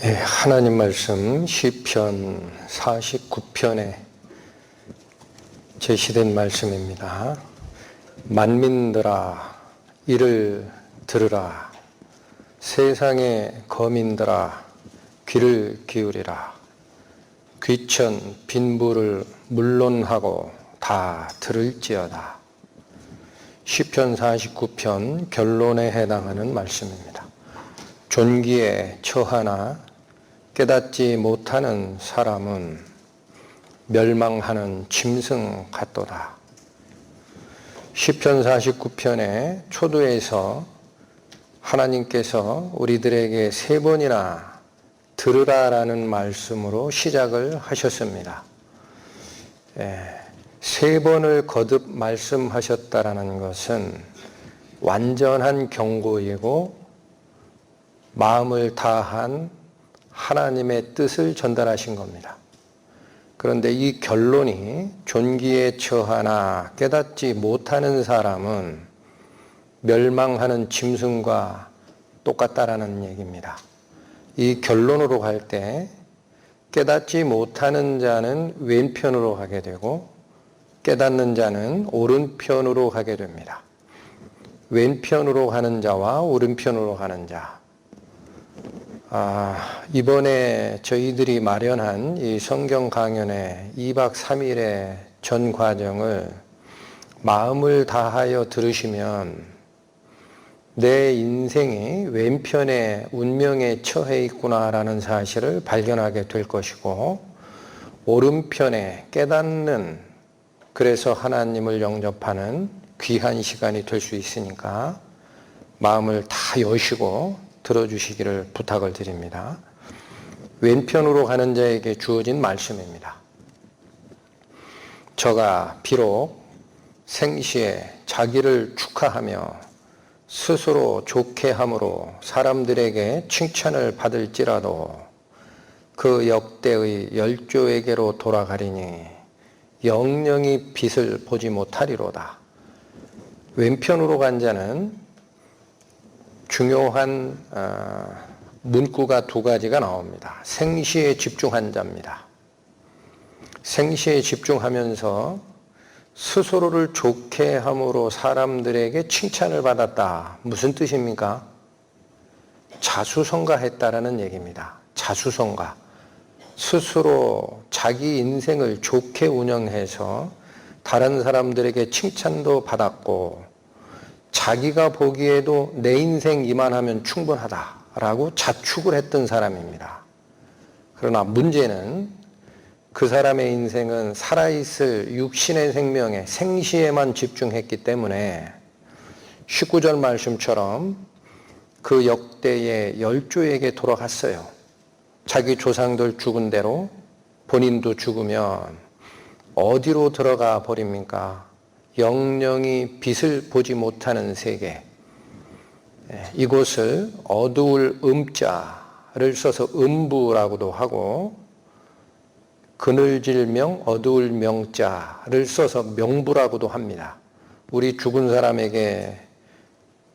하나님 말씀 시편 49편에 제시된 말씀입니다. 만민들아 이를 들으라. 세상의 거민들아 귀를 기울이라. 귀천 빈부를 물론하고 다 들을지어다. 시편 49편 결론에 해당하는 말씀입니다. 존귀에 처하나 깨닫지 못하는 사람은 멸망하는 짐승 같도다. 시편 49편의 초두에서 하나님께서 우리들에게 세 번이나 들으라라는 말씀으로 시작을 하셨습니다. 세 번을 거듭 말씀하셨다라는 것은 완전한 경고이고 마음을 다한 하나님의 뜻을 전달하신 겁니다. 그런데 이 결론이 존귀에 처하나 깨닫지 못하는 사람은 멸망하는 짐승과 똑같다라는 얘기입니다. 이 결론으로 갈 때 깨닫지 못하는 자는 왼편으로 가게 되고 깨닫는 자는 오른편으로 가게 됩니다. 왼편으로 가는 자와 오른편으로 가는 자. 이번에 저희들이 마련한 이 성경 강연의 2박 3일의 전 과정을 마음을 다하여 들으시면 내 인생이 왼편의 운명에 처해 있구나라는 사실을 발견하게 될 것이고, 오른편에 깨닫는, 그래서 하나님을 영접하는 귀한 시간이 될 수 있으니까 마음을 다 여시고 들어주시기를 부탁을 드립니다. 왼편으로 가는 자에게 주어진 말씀입니다. 저가 비록 생시에 자기를 축하하며 스스로 좋게 함으로 사람들에게 칭찬을 받을지라도 그 역대의 열조에게로 돌아가리니 영영이 빛을 보지 못하리로다. 왼편으로 간 자는 중요한 문구가 두 가지가 나옵니다. 생시에 집중한 자입니다. 생시에 집중하면서 스스로를 좋게 함으로 사람들에게 칭찬을 받았다. 무슨 뜻입니까? 자수성가했다라는 얘기입니다. 자수성가. 스스로 자기 인생을 좋게 운영해서 다른 사람들에게 칭찬도 받았고 자기가 보기에도 내 인생 이만하면 충분하다라고 자축을 했던 사람입니다. 그러나 문제는 그 사람의 인생은 살아있을 육신의 생명에 생시에만 집중했기 때문에 19절 말씀처럼 그 역대의 열조에게 돌아갔어요. 자기 조상들 죽은 대로 본인도 죽으면 어디로 들어가 버립니까? 영영이 빛을 보지 못하는 세계. 이곳을 어두울 음자를 써서 음부라고도 하고 그늘질 명 어두울 명자를 써서 명부라고도 합니다. 우리 죽은 사람에게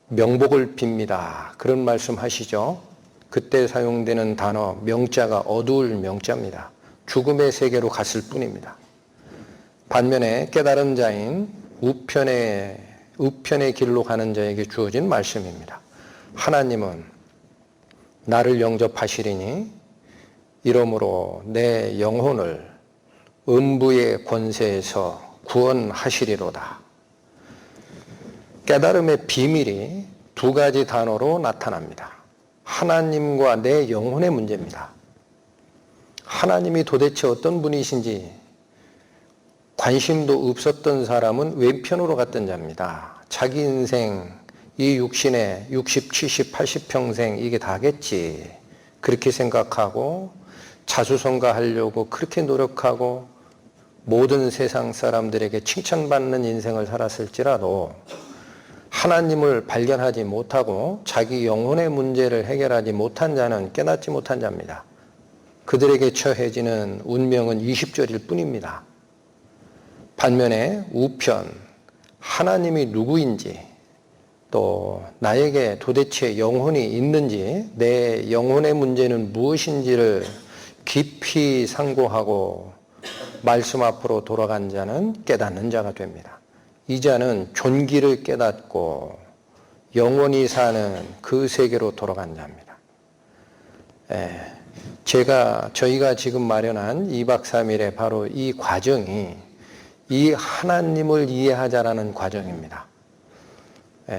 명복을 빕니다. 그런 말씀 하시죠. 그때 사용되는 단어 명자가 어두울 명자입니다. 죽음의 세계로 갔을 뿐입니다. 반면에 깨달은 자인 우편의 길로 가는 자에게 주어진 말씀입니다. 하나님은 나를 영접하시리니 이러므로 내 영혼을 음부의 권세에서 구원하시리로다. 깨달음의 비밀이 두 가지 단어로 나타납니다. 하나님과 내 영혼의 문제입니다. 하나님이 도대체 어떤 분이신지 관심도 없었던 사람은 왼편으로 갔던 자입니다. 자기 인생, 이 육신에 60, 70, 80평생 이게 다겠지. 그렇게 생각하고 자수성가하려고 그렇게 노력하고 모든 세상 사람들에게 칭찬받는 인생을 살았을지라도 하나님을 발견하지 못하고 자기 영혼의 문제를 해결하지 못한 자는 깨닫지 못한 자입니다. 그들에게 처해지는 운명은 20절일 뿐입니다. 반면에 우편, 하나님이 누구인지 또 나에게 도대체 영혼이 있는지, 내 영혼의 문제는 무엇인지를 깊이 상고하고 말씀 앞으로 돌아간 자는 깨닫는 자가 됩니다. 이 자는 존귀를 깨닫고 영원히 사는 그 세계로 돌아간 자입니다. 저희가 지금 마련한 2박 3일의 바로 이 과정이 이 하나님을 이해하자라는 과정입니다.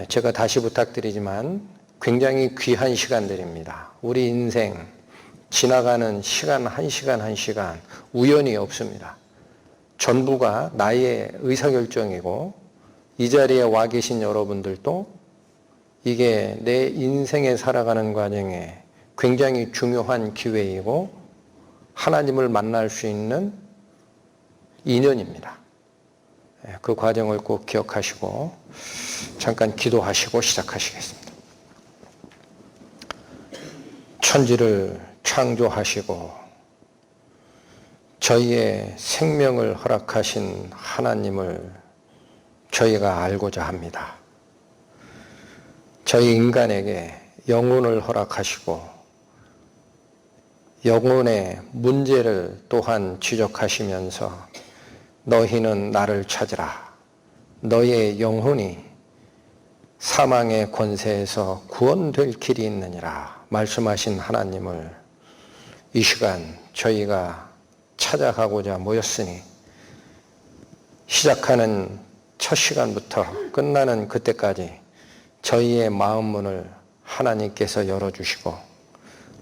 제가 다시 부탁드리지만 굉장히 귀한 시간들입니다. 우리 인생 지나가는 시간 한 시간 한 시간 우연이 없습니다. 전부가 나의 의사결정이고 이 자리에 와 계신 여러분들도 이게 내 인생에 살아가는 과정에 굉장히 중요한 기회이고 하나님을 만날 수 있는 인연입니다. 그 과정을 꼭 기억하시고 잠깐 기도하시고 시작하시겠습니다. 천지를 창조하시고 저희의 생명을 허락하신 하나님을 저희가 알고자 합니다. 저희 인간에게 영혼을 허락하시고 영혼의 문제를 또한 지적하시면서 너희는 나를 찾으라. 너의 영혼이 사망의 권세에서 구원될 길이 있느니라 말씀하신 하나님을 이 시간 저희가 찾아가고자 모였으니 시작하는 첫 시간부터 끝나는 그때까지 저희의 마음 문을 하나님께서 열어주시고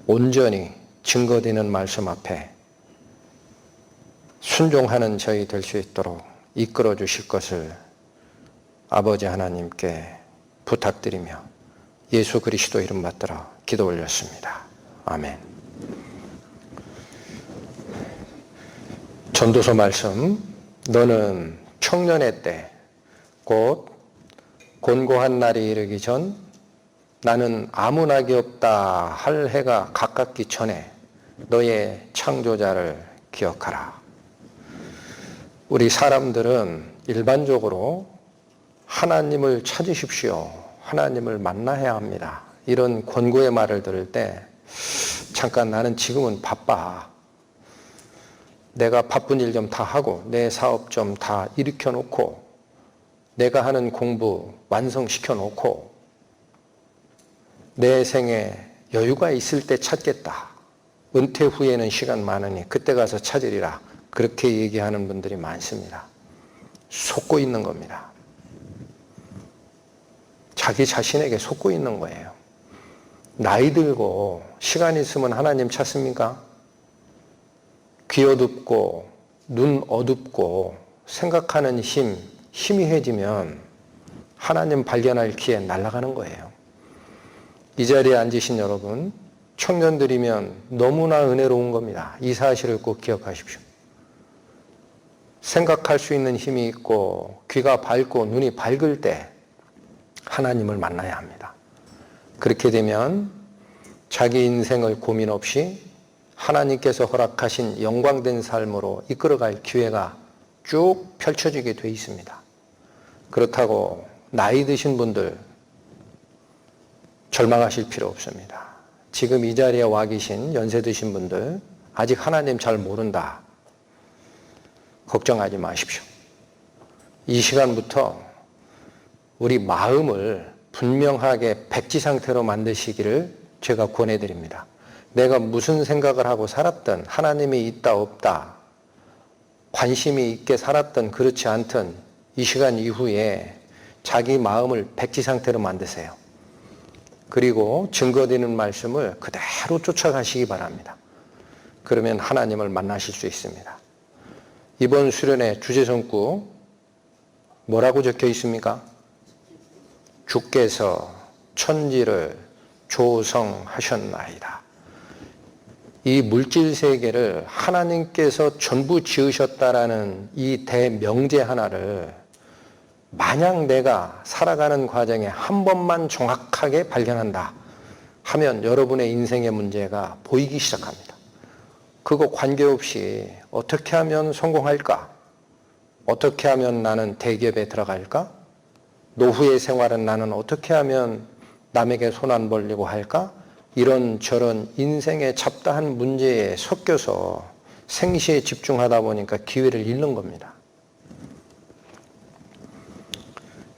온전히 증거되는 말씀 앞에 순종하는 저희 될 수 있도록 이끌어 주실 것을 아버지 하나님께 부탁드리며 예수 그리스도 이름 받들어 기도 올렸습니다. 아멘. 전도서 말씀, 너는 청년의 때 곧 곤고한 날이 이르기 전 나는 아무 낙이 없다 할 해가 가깝기 전에 너의 창조자를 기억하라. 우리 사람들은 일반적으로 하나님을 찾으십시오. 하나님을 만나야 합니다. 이런 권고의 말을 들을 때 잠깐 나는 지금은 바빠. 내가 바쁜 일 좀 다 하고 내 사업 좀 다 일으켜 놓고 내가 하는 공부 완성시켜 놓고 내 생에 여유가 있을 때 찾겠다. 은퇴 후에는 시간 많으니 그때 가서 찾으리라. 그렇게 얘기하는 분들이 많습니다. 속고 있는 겁니다. 자기 자신에게 속고 있는 거예요. 나이 들고 시간 있으면 하나님 찾습니까? 귀 어둡고 눈 어둡고 생각하는 희미해지면 하나님 발견할 기회 날아가는 거예요. 이 자리에 앉으신 여러분, 청년들이면 너무나 은혜로운 겁니다. 이 사실을 꼭 기억하십시오. 생각할 수 있는 힘이 있고 귀가 밝고 눈이 밝을 때 하나님을 만나야 합니다. 그렇게 되면 자기 인생을 고민 없이 하나님께서 허락하신 영광된 삶으로 이끌어갈 기회가 쭉 펼쳐지게 돼 있습니다. 그렇다고 나이 드신 분들 절망하실 필요 없습니다. 지금 이 자리에 와 계신 연세 드신 분들 아직 하나님 잘 모른다. 걱정하지 마십시오. 이 시간부터 우리 마음을 분명하게 백지 상태로 만드시기를 제가 권해드립니다. 내가 무슨 생각을 하고 살았든 하나님이 있다 없다 관심이 있게 살았든 그렇지 않든 이 시간 이후에 자기 마음을 백지 상태로 만드세요. 그리고 증거되는 말씀을 그대로 쫓아가시기 바랍니다. 그러면 하나님을 만나실 수 있습니다. 이번 수련회 주제성구 뭐라고 적혀 있습니까? 주께서 천지를 조성하셨나이다. 이 물질 세계를 하나님께서 전부 지으셨다라는 이 대명제 하나를 만약 내가 살아가는 과정에 한 번만 정확하게 발견한다 하면 여러분의 인생의 문제가 보이기 시작합니다. 그거 관계없이 어떻게 하면 성공할까? 어떻게 하면 나는 대기업에 들어갈까? 노후의 생활은 나는 어떻게 하면 남에게 손 안 벌리고 할까? 이런 저런 인생의 잡다한 문제에 섞여서 생시에 집중하다 보니까 기회를 잃는 겁니다.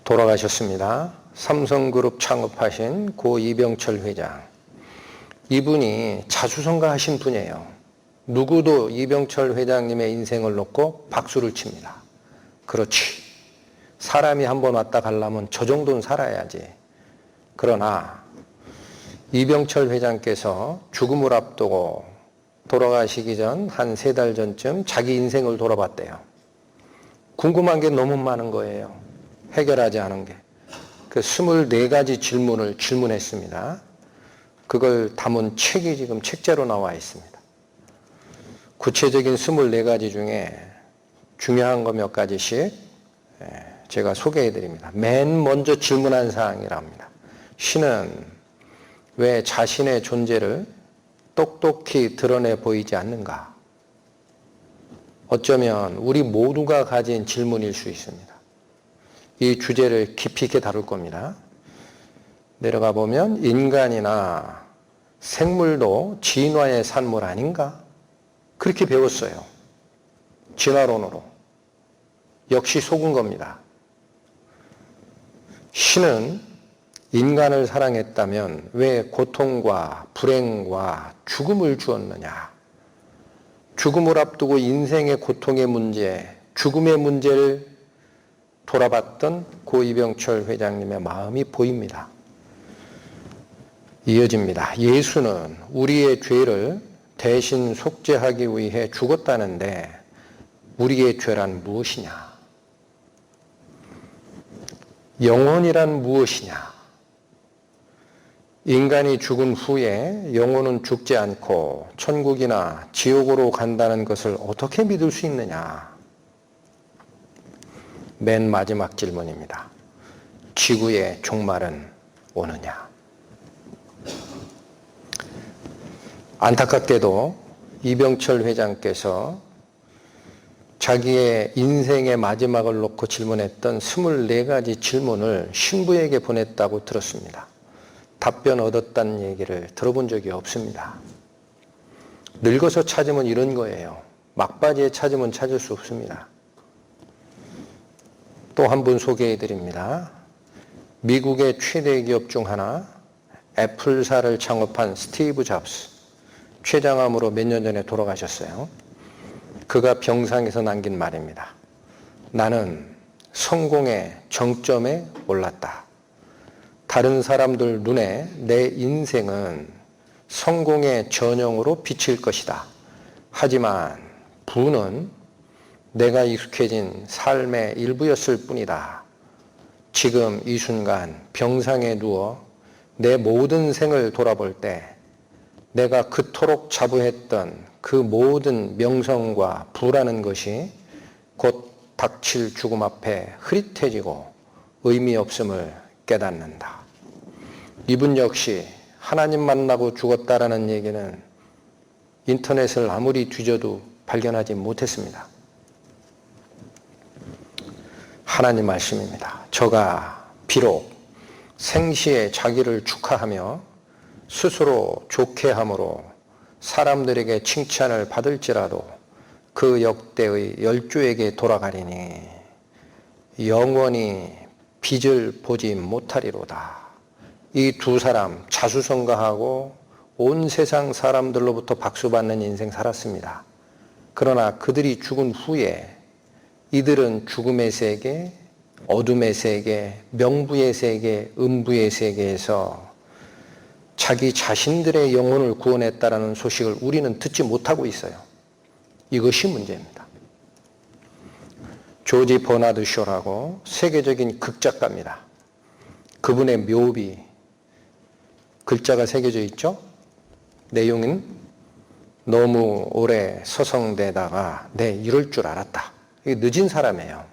돌아가셨습니다. 삼성그룹 창업하신 고 이병철 회장. 이분이 자수성가하신 분이에요. 누구도 이병철 회장님의 인생을 놓고 박수를 칩니다. 그렇지. 사람이 한번 왔다 가려면 저 정도는 살아야지. 그러나 이병철 회장께서 죽음을 앞두고 돌아가시기 전 한 3달 전쯤 자기 인생을 돌아봤대요. 궁금한 게 너무 많은 거예요. 해결하지 않은 게. 그 24가지 질문을 질문했습니다. 그걸 담은 책이 지금 책자로 나와 있습니다. 구체적인 24가지 중에 중요한 거 몇 가지씩 제가 소개해 드립니다. 맨 먼저 질문한 사항이랍니다. 신은 왜 자신의 존재를 똑똑히 드러내 보이지 않는가? 어쩌면 우리 모두가 가진 질문일 수 있습니다. 이 주제를 깊이 있게 다룰 겁니다. 내려가 보면 인간이나 생물도 진화의 산물 아닌가? 그렇게 배웠어요. 진화론으로. 역시 속은 겁니다. 신은 인간을 사랑했다면 왜 고통과 불행과 죽음을 주었느냐? 죽음을 앞두고 인생의 고통의 문제, 죽음의 문제를 돌아봤던 고 이병철 회장님의 마음이 보입니다. 이어집니다. 예수는 우리의 죄를 대신 속죄하기 위해 죽었다는데 우리의 죄란 무엇이냐? 영혼이란 무엇이냐? 인간이 죽은 후에 영혼은 죽지 않고 천국이나 지옥으로 간다는 것을 어떻게 믿을 수 있느냐? 맨 마지막 질문입니다. 지구의 종말은 오느냐? 안타깝게도 이병철 회장께서 자기의 인생의 마지막을 놓고 질문했던 24가지 질문을 신부에게 보냈다고 들었습니다. 답변 얻었다는 얘기를 들어본 적이 없습니다. 늙어서 찾으면 이런 거예요. 막바지에 찾으면 찾을 수 없습니다. 또 한 분 소개해 드립니다. 미국의 최대 기업 중 하나 애플사를 창업한 스티브 잡스. 췌장암으로 몇 년 전에 돌아가셨어요. 그가 병상에서 남긴 말입니다. 나는 성공의 정점에 올랐다. 다른 사람들 눈에 내 인생은 성공의 전형으로 비칠 것이다. 하지만 부는 내가 익숙해진 삶의 일부였을 뿐이다. 지금 이 순간 병상에 누워 내 모든 생을 돌아볼 때 내가 그토록 자부했던 그 모든 명성과 부라는 것이 곧 닥칠 죽음 앞에 흐릿해지고 의미 없음을 깨닫는다. 이분 역시 하나님 만나고 죽었다라는 얘기는 인터넷을 아무리 뒤져도 발견하지 못했습니다. 하나님 말씀입니다. 저가 비록 생시에 자기를 축하하며 스스로 좋게 함으로 사람들에게 칭찬을 받을지라도 그 역대의 열조에게 돌아가리니 영원히 빛을 보지 못하리로다. 이 두 사람 자수성가하고 온 세상 사람들로부터 박수받는 인생 살았습니다. 그러나 그들이 죽은 후에 이들은 죽음의 세계, 어둠의 세계, 명부의 세계, 음부의 세계에서 자기 자신들의 영혼을 구원했다라는 소식을 우리는 듣지 못하고 있어요. 이것이 문제입니다. 조지 버나드 쇼라고 세계적인 극작가입니다. 그분의 묘비, 글자가 새겨져 있죠? 내용은 너무 오래 서성대다가 이럴 줄 알았다. 이게 늦은 사람이에요.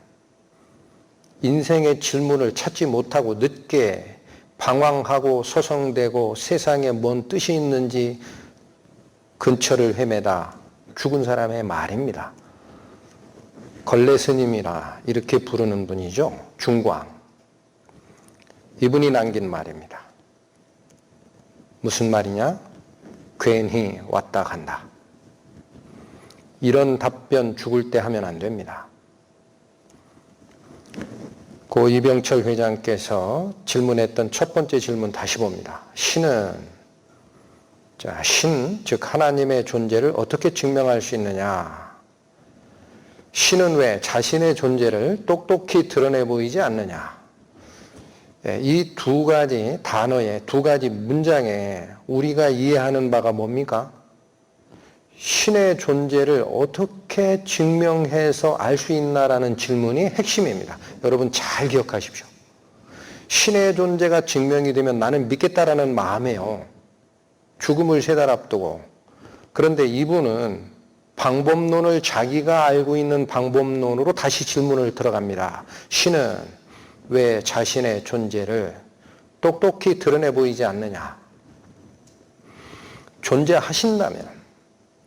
인생의 질문을 찾지 못하고 늦게 방황하고 서성대고 세상에 뭔 뜻이 있는지 근처를 헤매다 죽은 사람의 말입니다. 걸레 스님이라 이렇게 부르는 분이죠. 중광. 이분이 남긴 말입니다. 무슨 말이냐? 괜히 왔다 간다. 이런 답변 죽을 때 하면 안 됩니다. 고 이병철 회장께서 질문했던 첫 번째 질문 다시 봅니다. 신은, 즉 하나님의 존재를 어떻게 증명할 수 있느냐? 신은 왜 자신의 존재를 똑똑히 드러내 보이지 않느냐? 이 두 가지 단어에, 두 가지 문장에 우리가 이해하는 바가 뭡니까? 신의 존재를 어떻게 증명해서 알 수 있나라는 질문이 핵심입니다. 여러분 잘 기억하십시오. 신의 존재가 증명이 되면 나는 믿겠다라는 마음이에요. 죽음을 3달 앞두고. 그런데 이분은 방법론을 자기가 알고 있는 방법론으로 다시 질문을 들어갑니다. 신은 왜 자신의 존재를 똑똑히 드러내 보이지 않느냐? 존재하신다면,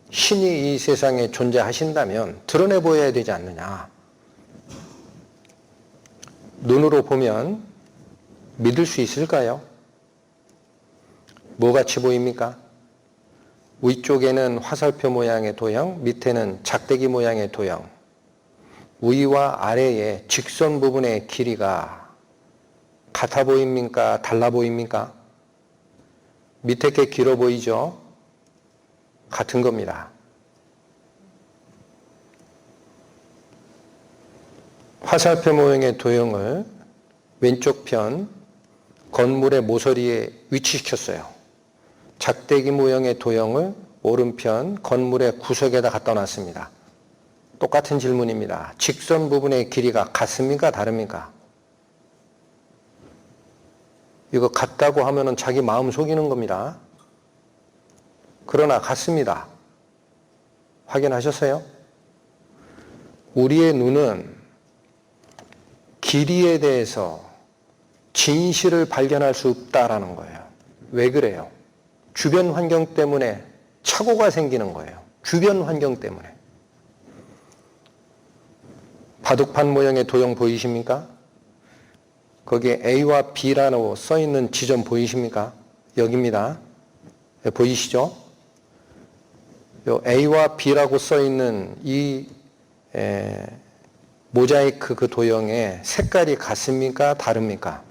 신이 이 세상에 존재하신다면 드러내 보여야 되지 않느냐? 눈으로 보면 믿을 수 있을까요? 뭐같이 보입니까? 위쪽에는 화살표 모양의 도형, 밑에는 작대기 모양의 도형. 위와 아래의 직선 부분의 길이가 같아 보입니까? 달라 보입니까? 밑에 게 길어 보이죠? 같은 겁니다. 화살표 모양의 도형을 왼쪽 편 건물의 모서리에 위치시켰어요. 작대기 모양의 도형을 오른편 건물의 구석에다 갖다 놨습니다. 똑같은 질문입니다. 직선 부분의 길이가 같습니까? 다릅니까? 이거 같다고 하면은 자기 마음 속이는 겁니다. 그러나 같습니다. 확인하셨어요? 우리의 눈은 길이에 대해서 진실을 발견할 수 없다라는 거예요. 왜 그래요? 주변 환경 때문에 착오가 생기는 거예요. 주변 환경 때문에. 바둑판 모양의 도형 보이십니까? 거기에 A와 B라고 써있는 지점 보이십니까? 여기입니다. 보이시죠? 요 A와 B라고 써있는 이 모자이크 그 도형의 색깔이 같습니까? 다릅니까?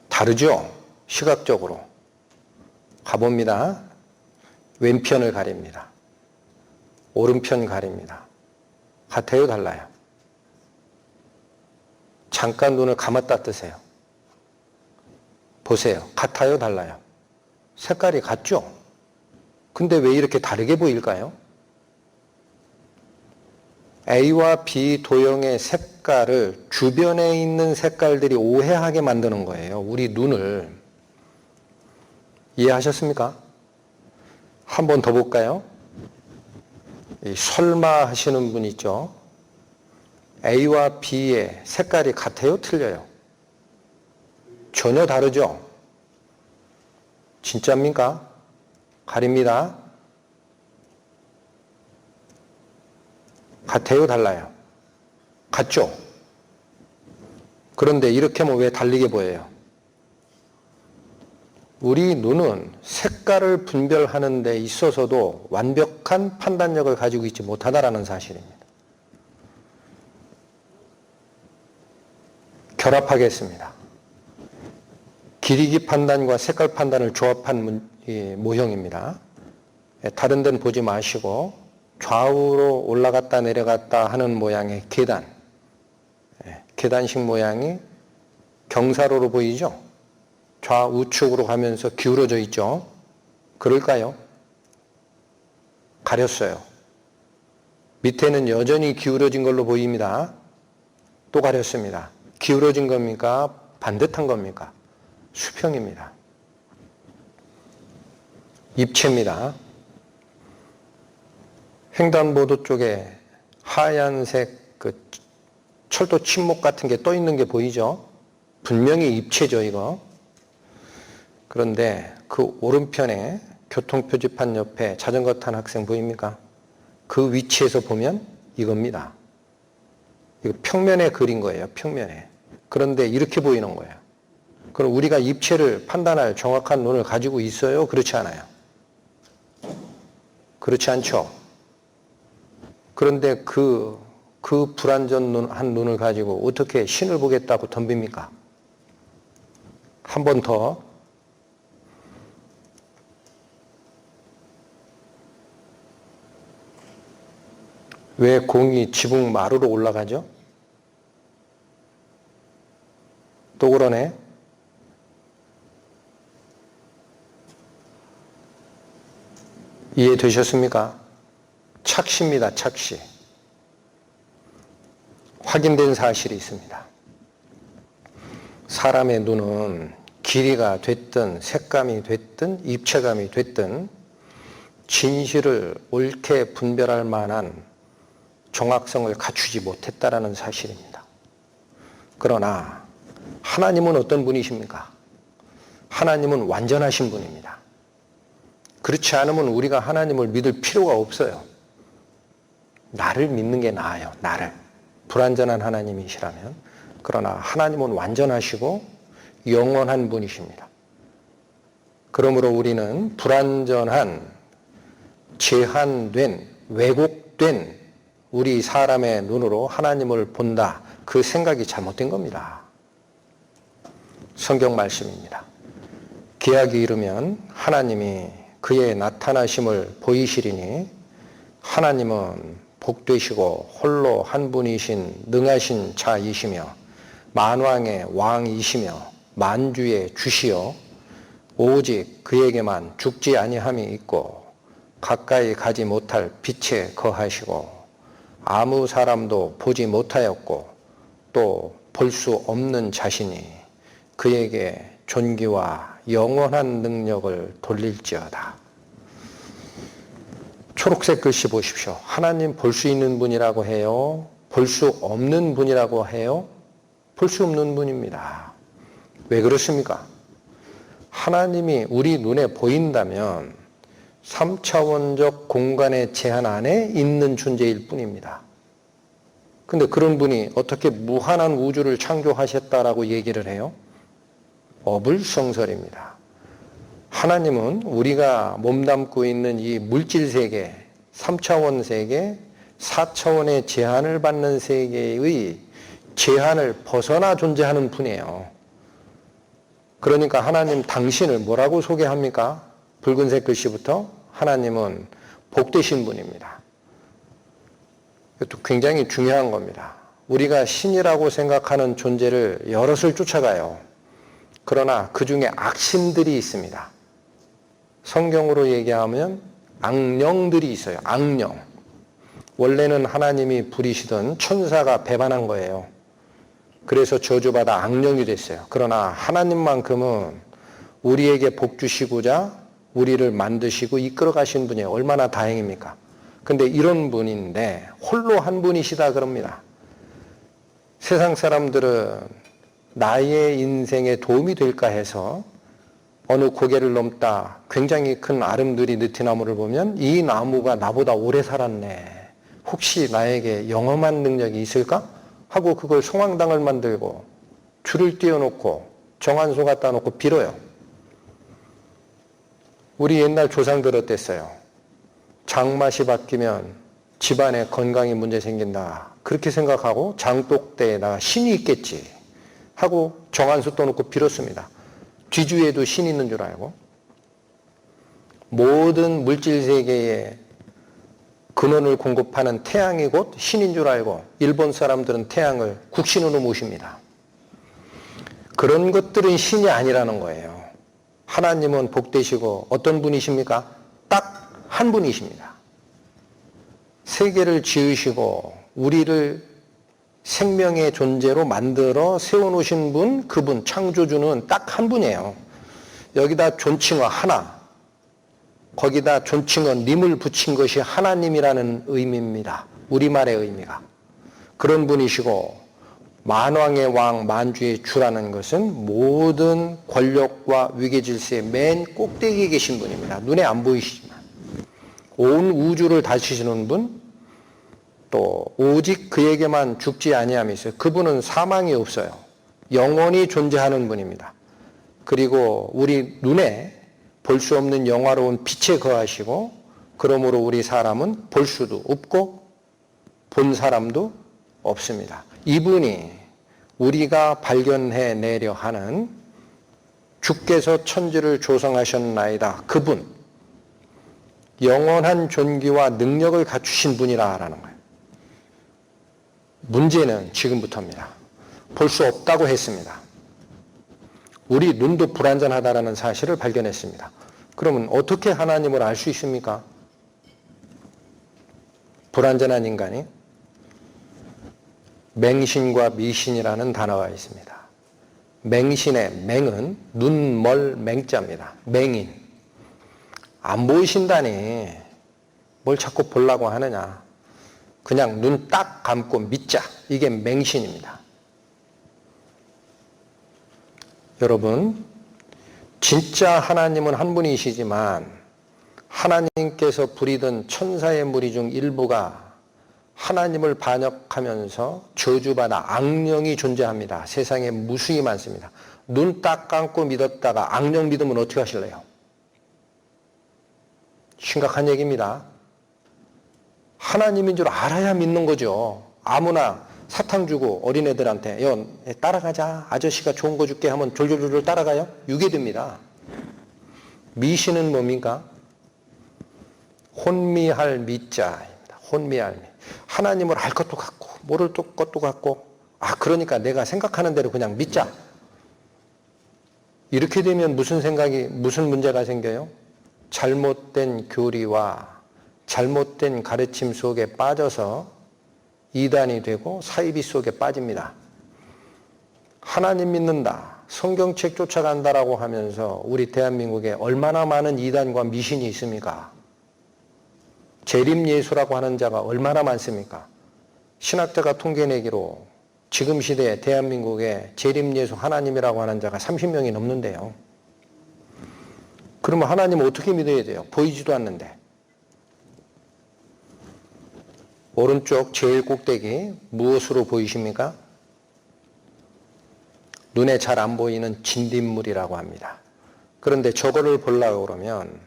다르죠? 시각적으로. 가봅니다. 왼편을 가립니다. 오른편 가립니다. 같아요? 달라요? 잠깐 눈을 감았다 뜨세요. 보세요. 같아요? 달라요? 색깔이 같죠? 근데 왜 이렇게 다르게 보일까요? A와 B 도형의 색깔을 주변에 있는 색깔들이 오해하게 만드는 거예요. 우리 눈을. 이해하셨습니까? 한 번 더 볼까요? 설마 하시는 분 있죠? A와 B의 색깔이 같아요? 틀려요? 전혀 다르죠? 진짜입니까? 가립니다. 같아요? 달라요? 같죠? 그런데 이렇게 하면 왜 달리게 보여요? 우리 눈은 색깔을 분별하는 데 있어서도 완벽한 판단력을 가지고 있지 못하다라는 사실입니다. 결합하겠습니다. 길이기 판단과 색깔 판단을 조합한 모형입니다. 다른 데는 보지 마시고 좌우로 올라갔다 내려갔다 하는 모양의 계단, 계단식 모양이 경사로로 보이죠? 좌우측으로 가면서 기울어져 있죠? 그럴까요? 가렸어요. 밑에는 여전히 기울어진 걸로 보입니다. 또 가렸습니다. 기울어진 겁니까? 반듯한 겁니까? 수평입니다. 입체입니다. 횡단보도 쪽에 하얀색 그 철도 침목 같은 게 떠 있는 게 보이죠? 분명히 입체죠, 이거. 그런데 그 오른편에 교통표지판 옆에 자전거 탄 학생 보입니까? 그 위치에서 보면 이겁니다. 이거 평면에 그린 거예요, 평면에. 그런데 이렇게 보이는 거예요. 그럼 우리가 입체를 판단할 정확한 눈을 가지고 있어요? 그렇지 않아요? 그렇지 않죠? 그런데 그 불완전한 눈을 가지고 어떻게 신을 보겠다고 덤빕니까? 한 번 더. 왜 공이 지붕 마루로 올라가죠? 또 그러네. 이해되셨습니까? 착시입니다, 착시. 확인된 사실이 있습니다. 사람의 눈은 길이가 됐든 색감이 됐든 입체감이 됐든 진실을 옳게 분별할 만한 정확성을 갖추지 못했다라는 사실입니다. 그러나 하나님은 어떤 분이십니까? 하나님은 완전하신 분입니다. 그렇지 않으면 우리가 하나님을 믿을 필요가 없어요. 나를 믿는 게 나아요. 나를. 불완전한 하나님이시라면. 그러나 하나님은 완전하시고 영원한 분이십니다. 그러므로 우리는 불완전한, 제한된, 왜곡된 우리 사람의 눈으로 하나님을 본다. 그 생각이 잘못된 겁니다. 성경 말씀입니다. 기약이 이르면 하나님이 그의 나타나심을 보이시리니 하나님은 복되시고 홀로 한 분이신 능하신 자이시며 만왕의 왕이시며 만주의 주시여 오직 그에게만 죽지 아니함이 있고 가까이 가지 못할 빛에 거하시고 아무 사람도 보지 못하였고 또 볼 수 없는 자신이 그에게 존귀와 영원한 능력을 돌릴지어다. 초록색 글씨 보십시오. 하나님 볼 수 있는 분이라고 해요? 볼 수 없는 분이라고 해요? 볼 수 없는 분입니다. 왜 그렇습니까? 하나님이 우리 눈에 보인다면 3차원적 공간의 제한 안에 있는 존재일 뿐입니다. 근데 그런 분이 어떻게 무한한 우주를 창조하셨다라고 얘기를 해요? 어불성설입니다. 하나님은 우리가 몸담고 있는 이 물질 세계, 3차원 세계, 4차원의 제한을 받는 세계의 제한을 벗어나 존재하는 분이에요. 그러니까 하나님 당신을 뭐라고 소개합니까? 붉은색 글씨부터 하나님은 복되신 분입니다. 이것도 굉장히 중요한 겁니다. 우리가 신이라고 생각하는 존재를 여럿을 쫓아가요. 그러나 그 중에 악신들이 있습니다. 성경으로 얘기하면 악령들이 있어요. 악령. 원래는 하나님이 부리시던 천사가 배반한 거예요. 그래서 저주받아 악령이 됐어요. 그러나 하나님만큼은 우리에게 복 주시고자 우리를 만드시고 이끌어 가신 분이에요. 얼마나 다행입니까? 근데 이런 분인데 홀로 한 분이시다 그럽니다. 세상 사람들은 나의 인생에 도움이 될까 해서 어느 고개를 넘다 굉장히 큰 아름드리 느티나무를 보면 이 나무가 나보다 오래 살았네. 혹시 나에게 영험한 능력이 있을까? 하고 그걸 송황당을 만들고 줄을 띄워놓고 정한소 갖다 놓고 빌어요. 우리 옛날 조상들 어땠어요? 장맛이 바뀌면 집안에 건강에 문제 생긴다. 그렇게 생각하고 장독대에다가 신이 있겠지 하고 정한수 떠놓고 빌었습니다. 뒤주에도 신이 있는 줄 알고. 모든 물질 세계에 근원을 공급하는 태양이 곧 신인 줄 알고 일본 사람들은 태양을 국신으로 모십니다. 그런 것들은 신이 아니라는 거예요. 하나님은 복되시고 어떤 분이십니까? 딱 한 분이십니다. 세계를 지으시고 우리를 생명의 존재로 만들어 세워놓으신 분, 그분, 창조주는 딱 한 분이에요. 여기다 존칭어 하나, 거기다 존칭어 님을 붙인 것이 하나님이라는 의미입니다. 우리말의 의미가. 그런 분이시고 만왕의 왕, 만주의 주라는 것은 모든 권력과 위계질서의 맨 꼭대기에 계신 분입니다. 눈에 안 보이시지만. 온 우주를 다스리시는 분, 또 오직 그에게만 죽지 아니함이 있어요. 그분은 사망이 없어요. 영원히 존재하는 분입니다. 그리고 우리 눈에 볼 수 없는 영화로운 빛에 거하시고, 그러므로 우리 사람은 볼 수도 없고 본 사람도 없습니다. 이분이 우리가 발견해내려 하는 주께서 천지를 조성하셨나이다, 그분, 영원한 존귀와 능력을 갖추신 분이라는 거예요. 문제는 지금부터입니다. 볼 수 없다고 했습니다. 우리 눈도 불완전하다는 사실을 발견했습니다. 그러면 어떻게 하나님을 알 수 있습니까? 불완전한 인간이 맹신과 미신이라는 단어가 있습니다. 맹신의 맹은 눈, 멀, 맹자입니다. 맹인. 안 보이신다니 뭘 자꾸 보려고 하느냐. 그냥 눈 딱 감고 믿자. 이게 맹신입니다. 여러분, 진짜 하나님은 한 분이시지만 하나님께서 부리던 천사의 무리 중 일부가 하나님을 반역하면서 저주받아 악령이 존재합니다. 세상에 무수히 많습니다. 눈 딱 감고 믿었다가 악령 믿으면 어떻게 하실래요? 심각한 얘기입니다. 하나님인 줄 알아야 믿는 거죠. 아무나 사탕 주고 어린애들한테 따라가자, 아저씨가 좋은 거 줄게 하면 졸졸졸 따라가요? 유괴됩니다. 미신은 뭡니까? 혼미할 미자입니다. 혼미할 미. 하나님을 알 것도 같고 모를 것도 같고, 그러니까 내가 생각하는 대로 그냥 믿자. 이렇게 되면 무슨 문제가 생겨요? 잘못된 교리와 잘못된 가르침 속에 빠져서 이단이 되고 사이비 속에 빠집니다. 하나님 믿는다, 성경책 쫓아간다라고 하면서 우리 대한민국에 얼마나 많은 이단과 미신이 있습니까? 재림예수라고 하는 자가 얼마나 많습니까? 신학자가 통계내기로 지금 시대에 대한민국에 재림예수 하나님이라고 하는 자가 30명이 넘는데요. 그러면 하나님 어떻게 믿어야 돼요? 보이지도 않는데. 오른쪽 제일 꼭대기 무엇으로 보이십니까? 눈에 잘 안 보이는 진딧물이라고 합니다. 그런데 저거를 보려고 그러면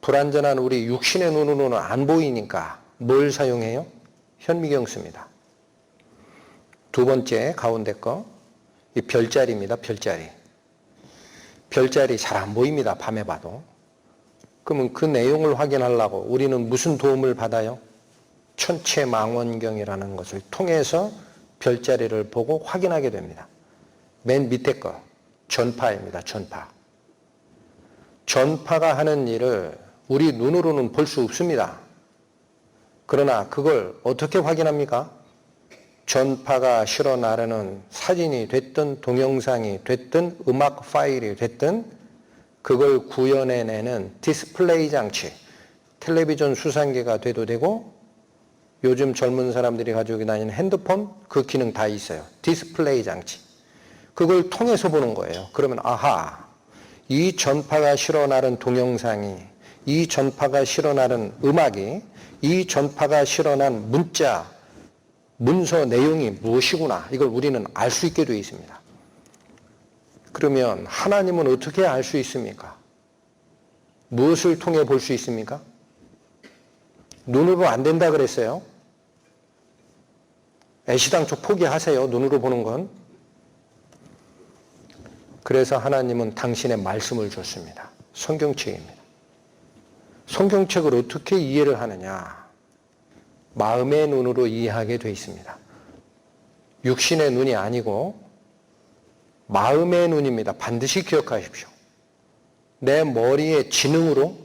불완전한 우리 육신의 눈으로는 안 보이니까 뭘 사용해요? 현미경수입니다. 두 번째 가운데 거, 이 별자리입니다. 별자리. 별자리 잘 안 보입니다. 밤에 봐도. 그러면 그 내용을 확인하려고 우리는 무슨 도움을 받아요? 천체망원경이라는 것을 통해서 별자리를 보고 확인하게 됩니다. 맨 밑에 거, 전파입니다. 전파. 전파가 하는 일을 우리 눈으로는 볼 수 없습니다. 그러나 그걸 어떻게 확인합니까? 전파가 실어 나르는 사진이 됐든 동영상이 됐든 음악 파일이 됐든 그걸 구현해내는 디스플레이 장치, 텔레비전 수상기가 돼도 되고, 요즘 젊은 사람들이 가지고 다니는 핸드폰, 그 기능 다 있어요. 디스플레이 장치. 그걸 통해서 보는 거예요. 그러면 이 전파가 실어나른 동영상이, 이 전파가 실어나른 음악이, 이 전파가 실어난 문서 내용이 무엇이구나. 이걸 우리는 알 수 있게 되어 있습니다. 그러면 하나님은 어떻게 알 수 있습니까? 무엇을 통해 볼 수 있습니까? 눈으로 안 된다 그랬어요. 애시당초 포기하세요. 눈으로 보는 건. 그래서 하나님은 당신의 말씀을 줬습니다. 성경책입니다. 성경책을 어떻게 이해를 하느냐? 마음의 눈으로 이해하게 되어 있습니다. 육신의 눈이 아니고 마음의 눈입니다. 반드시 기억하십시오. 내 머리의 지능으로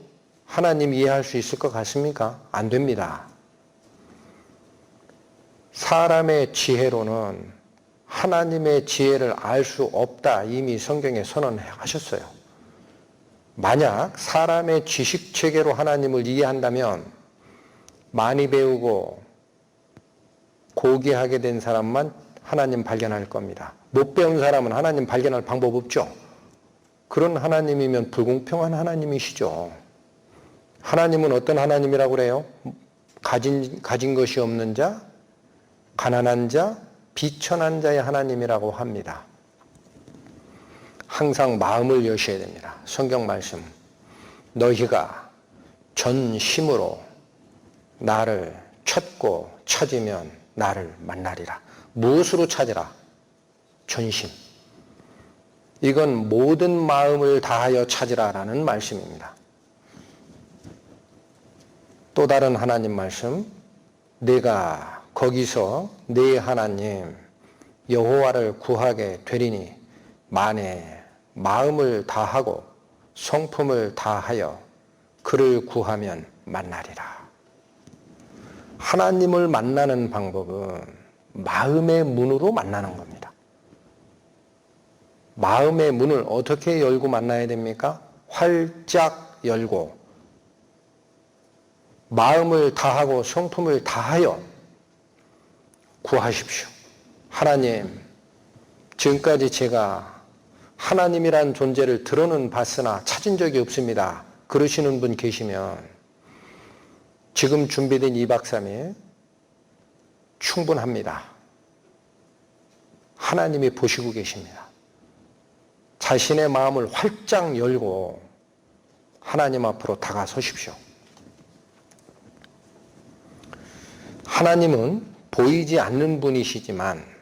하나님 이해할 수 있을 것 같습니까? 안 됩니다. 사람의 지혜로는 하나님의 지혜를 알 수 없다. 이미 성경에 선언하셨어요. 만약 사람의 지식 체계로 하나님을 이해한다면 많이 배우고 고귀하게 된 사람만 하나님 발견할 겁니다. 못 배운 사람은 하나님 발견할 방법 없죠. 그런 하나님이면 불공평한 하나님이시죠. 하나님은 어떤 하나님이라고 그래요? 가진 것이 없는 자, 가난한 자, 비천한 자의 하나님이라고 합니다. 항상 마음을 여셔야 됩니다. 성경 말씀. 너희가 전심으로 나를 찾고 찾으면 나를 만나리라. 무엇으로 찾으라? 전심. 이건 모든 마음을 다하여 찾으라라는 말씀입니다. 또 다른 하나님 말씀. 내가 거기서 네 하나님 여호와를 구하게 되리니 만에 마음을 다하고 성품을 다하여 그를 구하면 만나리라. 하나님을 만나는 방법은 마음의 문으로 만나는 겁니다. 마음의 문을 어떻게 열고 만나야 됩니까? 활짝 열고 마음을 다하고 성품을 다하여 구하십시오. 하나님, 지금까지 제가 하나님이란 존재를 들어는 봤으나 찾은 적이 없습니다. 그러시는 분 계시면 지금 준비된 2박 3일 충분합니다. 하나님이 보시고 계십니다. 자신의 마음을 활짝 열고 하나님 앞으로 다가서십시오. 하나님은 보이지 않는 분이시지만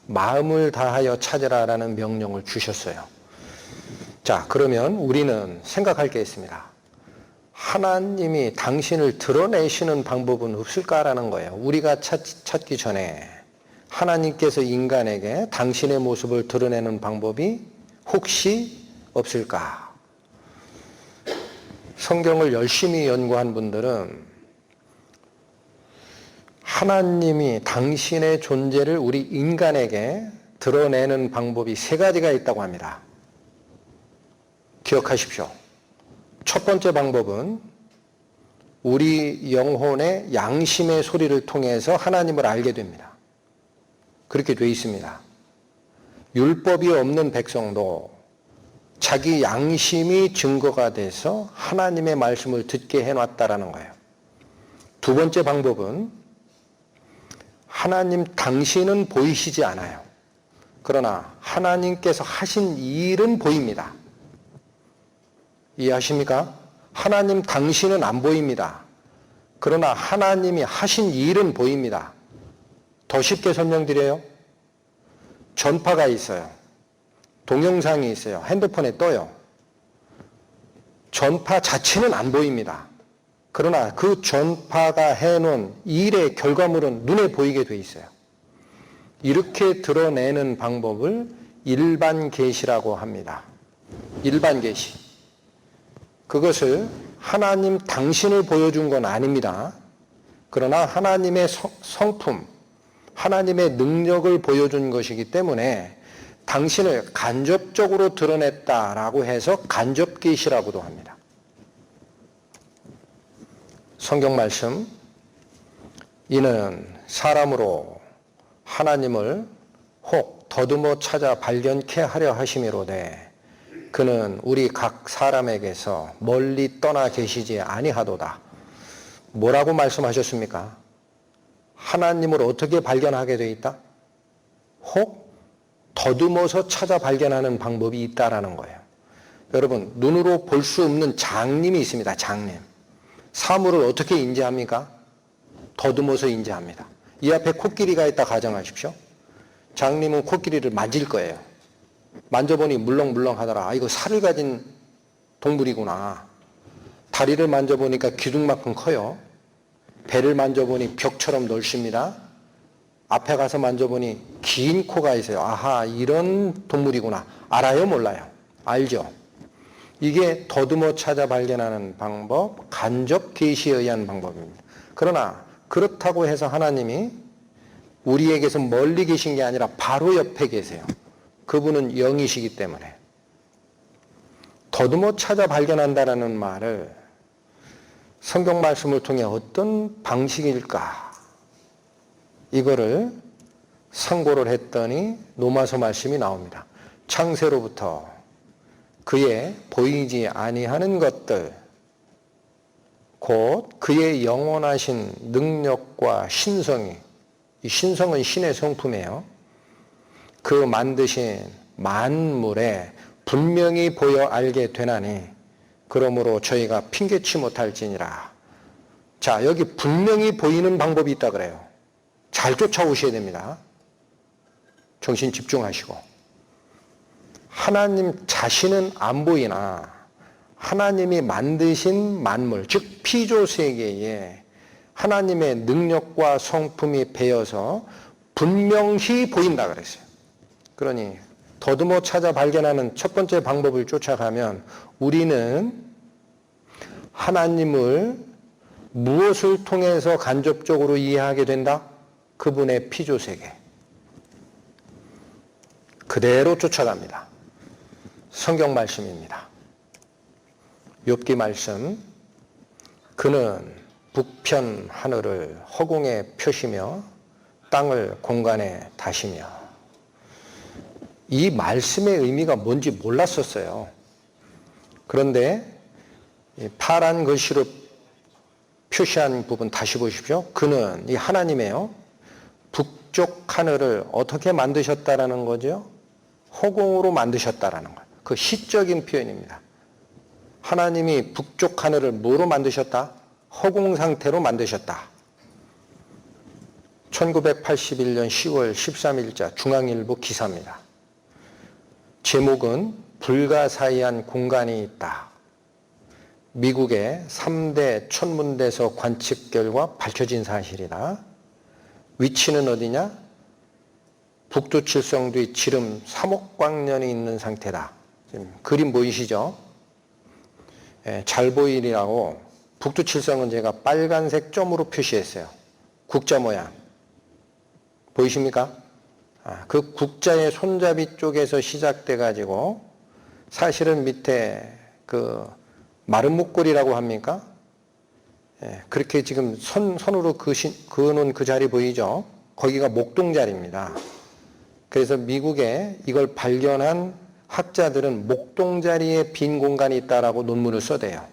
마음을 다하여 찾으라라는 명령을 주셨어요. 자, 그러면 우리는 생각할 게 있습니다. 하나님이 당신을 드러내시는 방법은 없을까라는 거예요. 우리가 찾기 전에 하나님께서 인간에게 당신의 모습을 드러내는 방법이 혹시 없을까? 성경을 열심히 연구한 분들은 하나님이 당신의 존재를 우리 인간에게 드러내는 방법이 3가지가 있다고 합니다. 기억하십시오. 첫 번째 방법은 우리 영혼의 양심의 소리를 통해서 하나님을 알게 됩니다. 그렇게 되어 있습니다. 율법이 없는 백성도 자기 양심이 증거가 돼서 하나님의 말씀을 듣게 해놨다라는 거예요. 두 번째 방법은 하나님 당신은 보이시지 않아요. 그러나 하나님께서 하신 일은 보입니다. 이해하십니까? 하나님 당신은 안 보입니다. 그러나 하나님이 하신 일은 보입니다. 더 쉽게 설명드려요. 전파가 있어요. 동영상이 있어요. 핸드폰에 떠요. 전파 자체는 안 보입니다. 그러나 그 전파가 해놓은 일의 결과물은 눈에 보이게 돼 있어요. 이렇게 드러내는 방법을 일반 계시라고 합니다. 일반 계시. 그것을 하나님 당신을 보여준 건 아닙니다. 그러나 하나님의 성품, 하나님의 능력을 보여준 것이기 때문에 당신을 간접적으로 드러냈다라고 해서 간접 계시라고도 합니다. 성경 말씀, 이는 사람으로 하나님을 혹 더듬어 찾아 발견케 하려 하심이로되 그는 우리 각 사람에게서 멀리 떠나 계시지 아니하도다. 뭐라고 말씀하셨습니까? 하나님을 어떻게 발견하게 돼 있다? 혹 더듬어서 찾아 발견하는 방법이 있다라는 거예요. 여러분, 눈으로 볼 수 없는 장님이 있습니다. 장님. 사물을 어떻게 인지합니까? 더듬어서 인지합니다. 이 앞에 코끼리가 있다 가정하십시오. 장님은 코끼리를 만질 거예요. 만져보니 물렁물렁 하더라. 아, 이거 살을 가진 동물이구나. 다리를 만져보니까 기둥만큼 커요. 배를 만져보니 벽처럼 넓습니다. 앞에 가서 만져보니 긴 코가 있어요. 아하, 이런 동물이구나. 알아요? 몰라요? 알죠? 이게 더듬어 찾아 발견하는 방법, 간접 계시에 의한 방법입니다. 그러나 그렇다고 해서 하나님이 우리에게서 멀리 계신 게 아니라 바로 옆에 계세요. 그분은 영이시기 때문에. 더듬어 찾아 발견한다는 말을 성경 말씀을 통해 어떤 방식일까? 이거를 상고를 했더니 로마서 말씀이 나옵니다. 창세로부터 그의 보이지 아니하는 것들, 곧 그의 영원하신 능력과 신성이, 이 신성은 신의 성품이에요. 그 만드신 만물의 분명히 보여 알게 되나니 그러므로 저희가 핑계치 못할지니라. 자, 여기 분명히 보이는 방법이 있다 그래요. 잘 쫓아오셔야 됩니다. 정신 집중하시고. 하나님 자신은 안 보이나 하나님이 만드신 만물, 즉 피조세계에 하나님의 능력과 성품이 배어서 분명히 보인다 그랬어요. 그러니 더듬어 찾아 발견하는 첫 번째 방법을 쫓아가면 우리는 하나님을 무엇을 통해서 간접적으로 이해하게 된다? 그분의 피조세계. 그대로 쫓아갑니다. 성경 말씀입니다. 욥기 말씀. 그는 북편 하늘을 허공에 펴시며 땅을 공간에 다시며. 이 말씀의 의미가 뭔지 몰랐었어요. 그런데 파란 글씨로 표시한 부분 다시 보십시오. 그는 이 하나님이에요. 북쪽 하늘을 어떻게 만드셨다라는 거죠? 허공으로 만드셨다라는 거예요. 그 시적인 표현입니다. 하나님이 북쪽 하늘을 뭐로 만드셨다? 허공 상태로 만드셨다. 1981년 10월 13일자 중앙일보 기사입니다. 제목은 불가사의한 공간이 있다. 미국의 3대 천문대서 관측 결과 밝혀진 사실이다. 위치는 어디냐? 북두칠성뒤 지름 3억 광년이 있는 상태다. 지금 그림 보이시죠? 잘 보이리라고 북두칠성은 제가 빨간색 점으로 표시했어요. 국자 모양. 보이십니까? 그 국자의 손잡이 쪽에서 시작돼 가지고 사실은 밑에 그 마른 목걸이라고 합니까? 그렇게 지금 선으로 그어놓은 그 자리 보이죠? 거기가 목동자리입니다. 그래서 미국에 이걸 발견한 학자들은 목동자리에 빈 공간이 있다라고 논문을 써대요.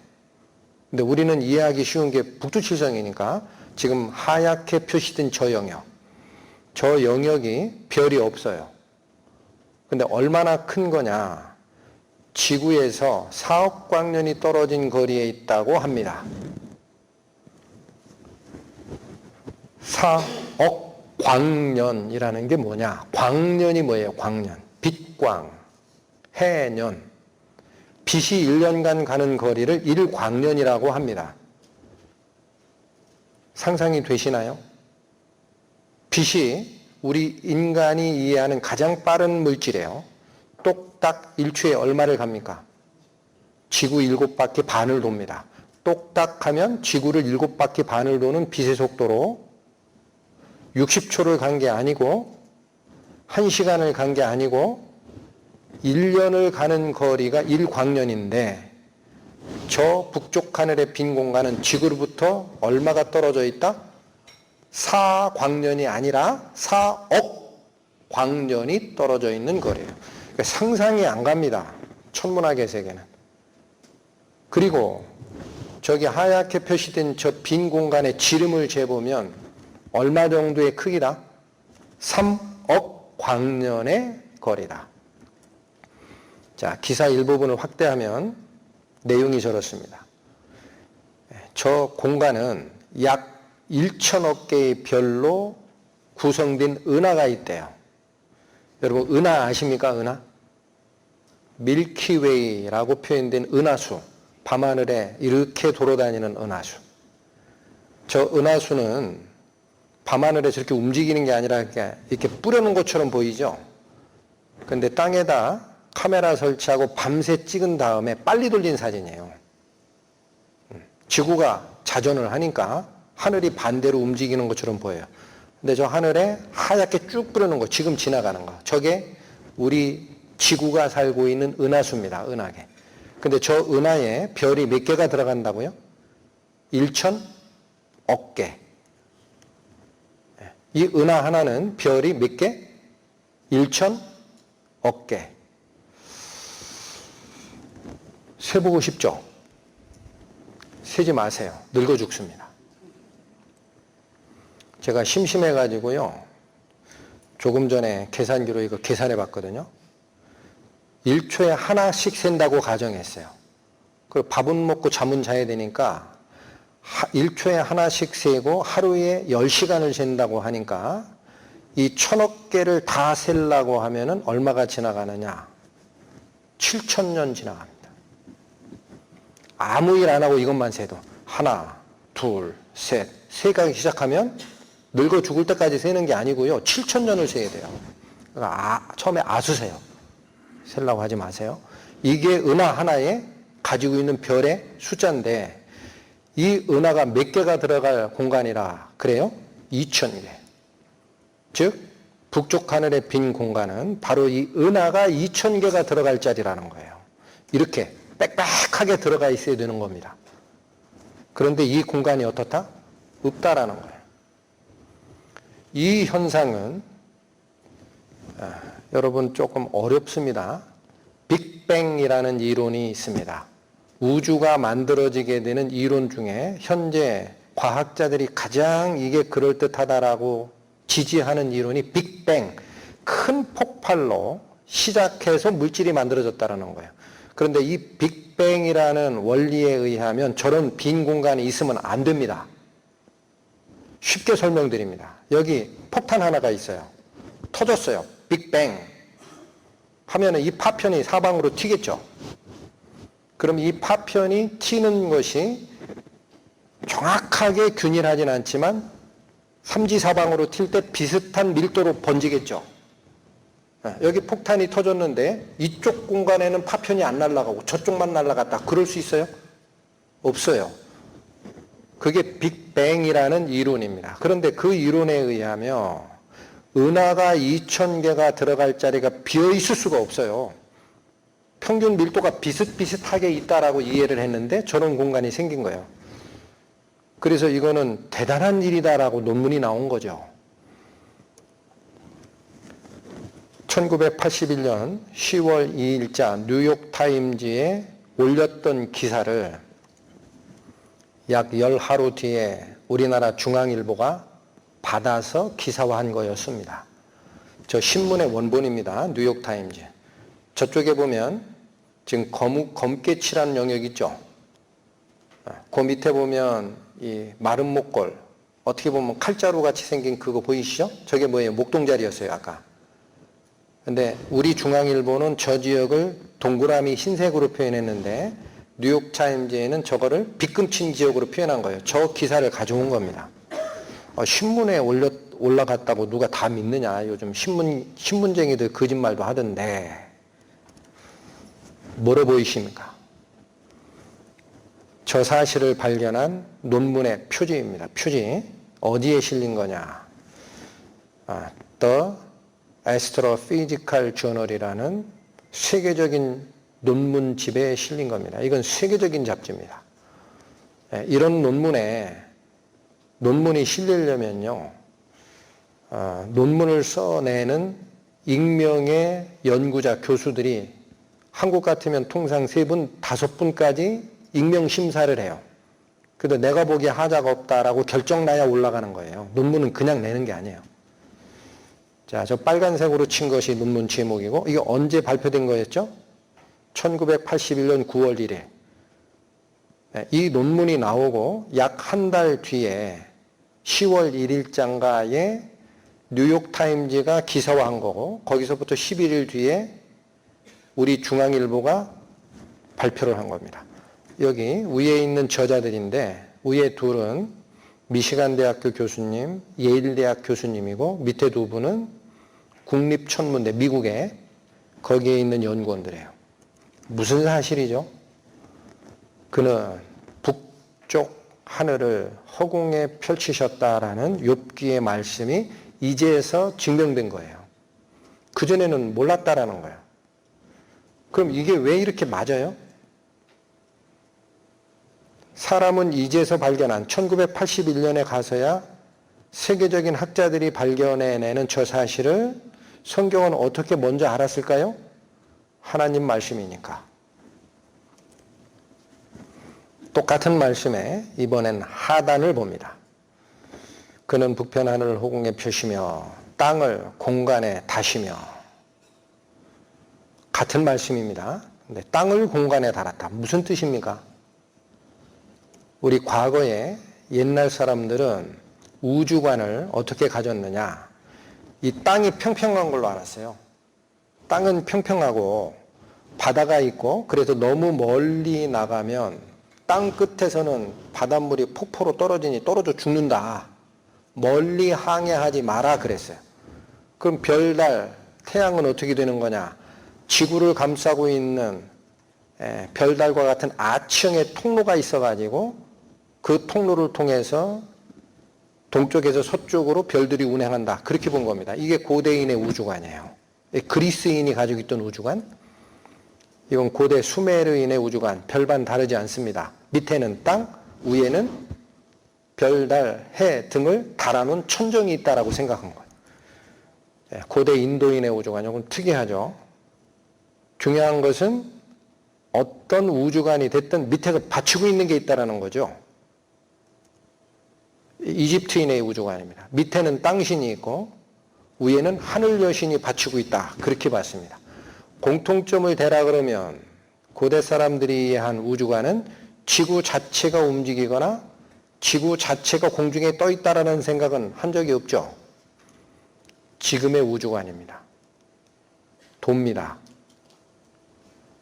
근데 우리는 이해하기 쉬운 게 북두칠성이니까 지금 하얗게 표시된 저 영역이 별이 없어요. 근데 얼마나 큰 거냐? 지구에서 4억 광년이 떨어진 거리에 있다고 합니다. 4억 광년이라는 게 뭐냐? 광년이 뭐예요? 광년. 빛광, 해년. 빛이 1년간 가는 거리를 1광년이라고 합니다. 상상이 되시나요? 빛이 우리 인간이 이해하는 가장 빠른 물질이에요. 똑딱 1초에 얼마를 갑니까? 지구 7바퀴 반을 돕니다. 똑딱 하면 지구를 7바퀴 반을 도는 빛의 속도로 60초를 간 게 아니고 1시간을 간 게 아니고 1년을 가는 거리가 1광년인데 저 북쪽 하늘의 빈 공간은 지구로부터 얼마가 떨어져 있다? 4광년이 아니라 4억 광년이 떨어져 있는 거리예요. 그러니까 상상이 안 갑니다. 천문학의 세계는. 그리고 저기 하얗게 표시된 저 빈 공간의 지름을 재보면 얼마 정도의 크기다? 3억 광년의 거리다. 자, 기사 일부분을 확대하면 내용이 저렇습니다. 저 공간은 약 1천억 개의 별로 구성된 은하가 있대요. 여러분 은하 아십니까? 은하? 밀키웨이라고 표현된 은하수. 밤하늘에 이렇게 돌아다니는 은하수. 저 은하수는 밤하늘에 저렇게 움직이는 게 아니라 이렇게 뿌려놓은 것처럼 보이죠? 근데 땅에다 카메라 설치하고 밤새 찍은 다음에 빨리 돌린 사진이에요. 지구가 자전을 하니까 하늘이 반대로 움직이는 것처럼 보여요. 근데 저 하늘에 하얗게 쭉 뿌려놓은 거, 지금 지나가는 거. 저게 우리 지구가 살고 있는 은하수입니다. 은하계. 근데 저 은하에 별이 몇 개가 들어간다고요? 1천억 개. 이 은하 하나는 별이 몇 개? 1천억 개. 세보고 싶죠? 세지 마세요. 늙어 죽습니다. 제가 심심해가지고요. 조금 전에 계산기로 이거 계산해 봤거든요. 1초에 하나씩 샌다고 가정했어요. 그리고 밥은 먹고 잠은 자야 되니까 1초에 하나씩 세고 하루에 10시간을 샌다고 하니까 이 1000억 개를 다 세려고 하면은 얼마가 지나가느냐? 7000년 지나갑니다. 아무 일 안 하고 이것만 세도 하나, 둘, 셋, 세가기 시작하면 늙어 죽을 때까지 세는 게 아니고요. 7000년을 세야 돼요. 그러니까 처음에 아수세요. 세려고 하지 마세요. 이게 은하 하나에 가지고 있는 별의 숫자인데 이 은하가 몇 개가 들어갈 공간이라 그래요? 2000개. 즉 북쪽 하늘의 빈 공간은 바로 이 은하가 2000개가 들어갈 자리라는 거예요. 이렇게 빽빽하게 들어가 있어야 되는 겁니다. 그런데 이 공간이 어떻다? 없다라는 거예요. 이 현상은 여러분 조금 어렵습니다. 빅뱅이라는 이론이 있습니다. 우주가 만들어지게 되는 이론 중에 현재 과학자들이 가장 이게 그럴듯하다라고 지지하는 이론이 빅뱅, 큰 폭발로 시작해서 물질이 만들어졌다는 거예요. 그런데 이 빅뱅이라는 원리에 의하면 저런 빈 공간이 있으면 안 됩니다. 쉽게 설명드립니다. 여기 폭탄 하나가 있어요. 터졌어요. 빅뱅 하면은 이 파편이 사방으로 튀겠죠. 그럼 이 파편이 튀는 것이 정확하게 균일하진 않지만 삼지사방으로 튈 때 비슷한 밀도로 번지겠죠. 여기 폭탄이 터졌는데 이쪽 공간에는 파편이 안 날아가고 저쪽만 날아갔다. 그럴 수 있어요? 없어요. 그게 빅뱅이라는 이론입니다. 그런데 그 이론에 의하면 은하가 2000개가 들어갈 자리가 비어있을 수가 없어요. 평균 밀도가 비슷비슷하게 있다라고 이해를 했는데 저런 공간이 생긴 거예요. 그래서 이거는 대단한 일이다라고 논문이 나온 거죠. 1981년 10월 2일자 뉴욕타임즈에 올렸던 기사를 약 10하루 뒤에 우리나라 중앙일보가 받아서 기사화한 거였습니다. 저 신문의 원본입니다. 뉴욕타임즈. 저쪽에 보면 지금 검게 칠한 영역 있죠? 그 밑에 보면 이 마른 목골, 어떻게 보면 칼자루 같이 생긴 그거 보이시죠? 저게 뭐예요? 목동자리였어요, 아까. 근데 우리 중앙일보는 저 지역을 동그라미 흰색으로 표현했는데 뉴욕타임즈에는 저거를 빗금친 지역으로 표현한 거예요. 저 기사를 가져온 겁니다. 신문에 올라갔다고 누가 다 믿느냐. 요즘 신문쟁이들 거짓말도 하던데 뭐로 보이십니까? 저 사실을 발견한 논문의 표지입니다. 표지. 어디에 실린 거냐. The Astrophysical Journal이라는 세계적인 논문집에 실린 겁니다. 이건 세계적인 잡지입니다. 이런 논문이 실리려면요, 논문을 써내는 익명의 연구자 교수들이 한국 같으면 통상 3분, 5분까지 익명 심사를 해요. 그래도 내가 보기에 하자가 없다라고 결정나야 올라가는 거예요. 논문은 그냥 내는 게 아니에요. 자, 저 빨간색으로 친 것이 논문 제목이고, 이게 언제 발표된 거였죠? 1981년 9월 1일. 이 논문이 나오고 약 한 달 뒤에 10월 1일장가에 뉴욕타임즈가 기사화한 거고, 거기서부터 11일 뒤에 우리 중앙일보가 발표를 한 겁니다. 여기 위에 있는 저자들인데 위에 둘은 미시간대학교 교수님, 예일대학 교수님이고 밑에 두 분은 국립천문대, 미국에 거기에 있는 연구원들이에요. 무슨 사실이죠? 그는 북쪽 하늘을 허공에 펼치셨다라는 욥기의 말씀이 이제서 증명된 거예요. 그전에는 몰랐다라는 거예요. 그럼 이게 왜 이렇게 맞아요? 사람은 이제서 발견한 1981년에 가서야 세계적인 학자들이 발견해내는 저 사실을 성경은 어떻게 먼저 알았을까요? 하나님 말씀이니까. 똑같은 말씀에 이번엔 하단을 봅니다. 그는 북편 하늘을 허공에 펴시며 땅을 공간에 다시며 같은 말씀입니다. 근데 땅을 공간에 달았다. 무슨 뜻입니까? 우리 과거에 옛날 사람들은 우주관을 어떻게 가졌느냐. 이 땅이 평평한 걸로 알았어요. 땅은 평평하고 바다가 있고 그래서 너무 멀리 나가면 땅 끝에서는 바닷물이 폭포로 떨어지니 떨어져 죽는다. 멀리 항해하지 마라 그랬어요. 그럼 별달, 태양은 어떻게 되는 거냐? 지구를 감싸고 있는 별달과 같은 아치형의 통로가 있어가지고 그 통로를 통해서 동쪽에서 서쪽으로 별들이 운행한다. 그렇게 본 겁니다. 이게 고대인의 우주관이에요. 그리스인이 가지고 있던 우주관. 이건 고대 수메르인의 우주관. 별반 다르지 않습니다. 밑에는 땅, 위에는 별, 달, 해 등을 달아놓은 천정이 있다라고 생각한 거예요. 고대 인도인의 우주관. 이건 특이하죠. 중요한 것은 어떤 우주관이 됐든 밑에 받치고 있는 게 있다라는 거죠. 이집트인의 우주관입니다. 밑에는 땅신이 있고 위에는 하늘 여신이 받치고 있다. 그렇게 봤습니다. 공통점을 대라 그러면 고대 사람들이 한 우주관은 지구 자체가 움직이거나 지구 자체가 공중에 떠 있다라는 생각은 한 적이 없죠. 지금의 우주관입니다. 돕니다.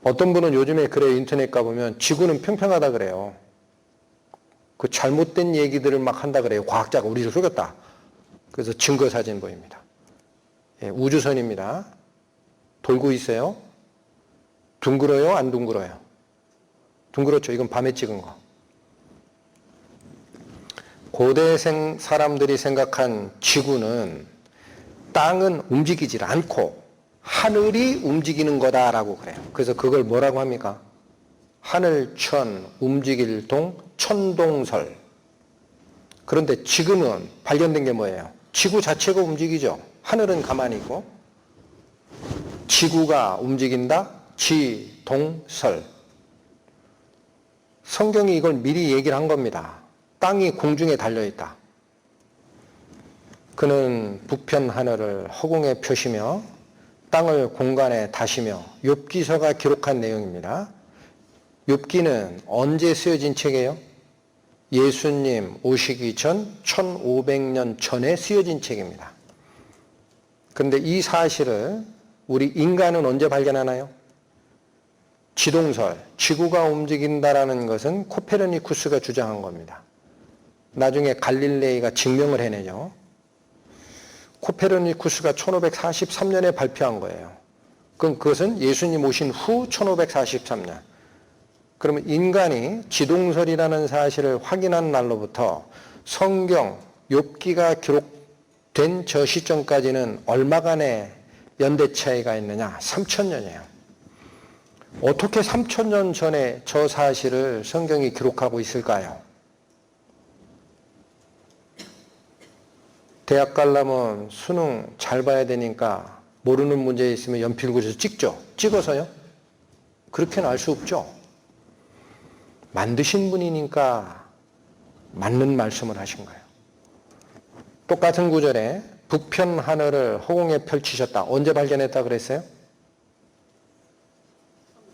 어떤 분은 요즘에 그래 인터넷 가보면 지구는 평평하다 그래요. 그 잘못된 얘기들을 막 한다 그래요. 과학자가 우리를 속였다. 그래서 증거 사진 보입니다. 우주선입니다. 돌고 있어요. 둥글어요? 안 둥글어요? 둥그렇죠. 이건 밤에 찍은 거. 고대 사람들이 생각한 지구는 땅은 움직이질 않고 하늘이 움직이는 거다라고 그래요. 그래서 그걸 뭐라고 합니까? 하늘천, 움직일동, 천동설. 그런데 지금은 발견된 게 뭐예요? 지구 자체가 움직이죠. 하늘은 가만히 있고 지구가 움직인다. 지동설. 성경이 이걸 미리 얘기를 한 겁니다. 땅이 공중에 달려있다. 그는 북편 하늘을 허공에 펴시며 땅을 공간에 다시며 욥기서가 기록한 내용입니다. 욥기는 언제 쓰여진 책이에요? 예수님 오시기 전 1500년 전에 쓰여진 책입니다. 그런데 이 사실을 우리 인간은 언제 발견하나요? 지동설, 지구가 움직인다라는 것은 코페르니쿠스가 주장한 겁니다. 나중에 갈릴레이가 증명을 해내죠. 코페르니쿠스가 1543년에 발표한 거예요. 그럼 그것은 예수님 오신 후 1543년. 그러면 인간이 지동설이라는 사실을 확인한 날로부터 성경, 욥기가 기록된 저 시점까지는 얼마간의 연대 차이가 있느냐? 3000년이에요. 어떻게 3000년 전에 저 사실을 성경이 기록하고 있을까요? 대학 가려면 수능 잘 봐야 되니까 모르는 문제 있으면 연필 그려서 찍죠. 찍어서요? 그렇게는 알 수 없죠. 만드신 분이니까 맞는 말씀을 하신 거예요. 똑같은 구절에 북편 하늘을 허공에 펼치셨다. 언제 발견했다 그랬어요?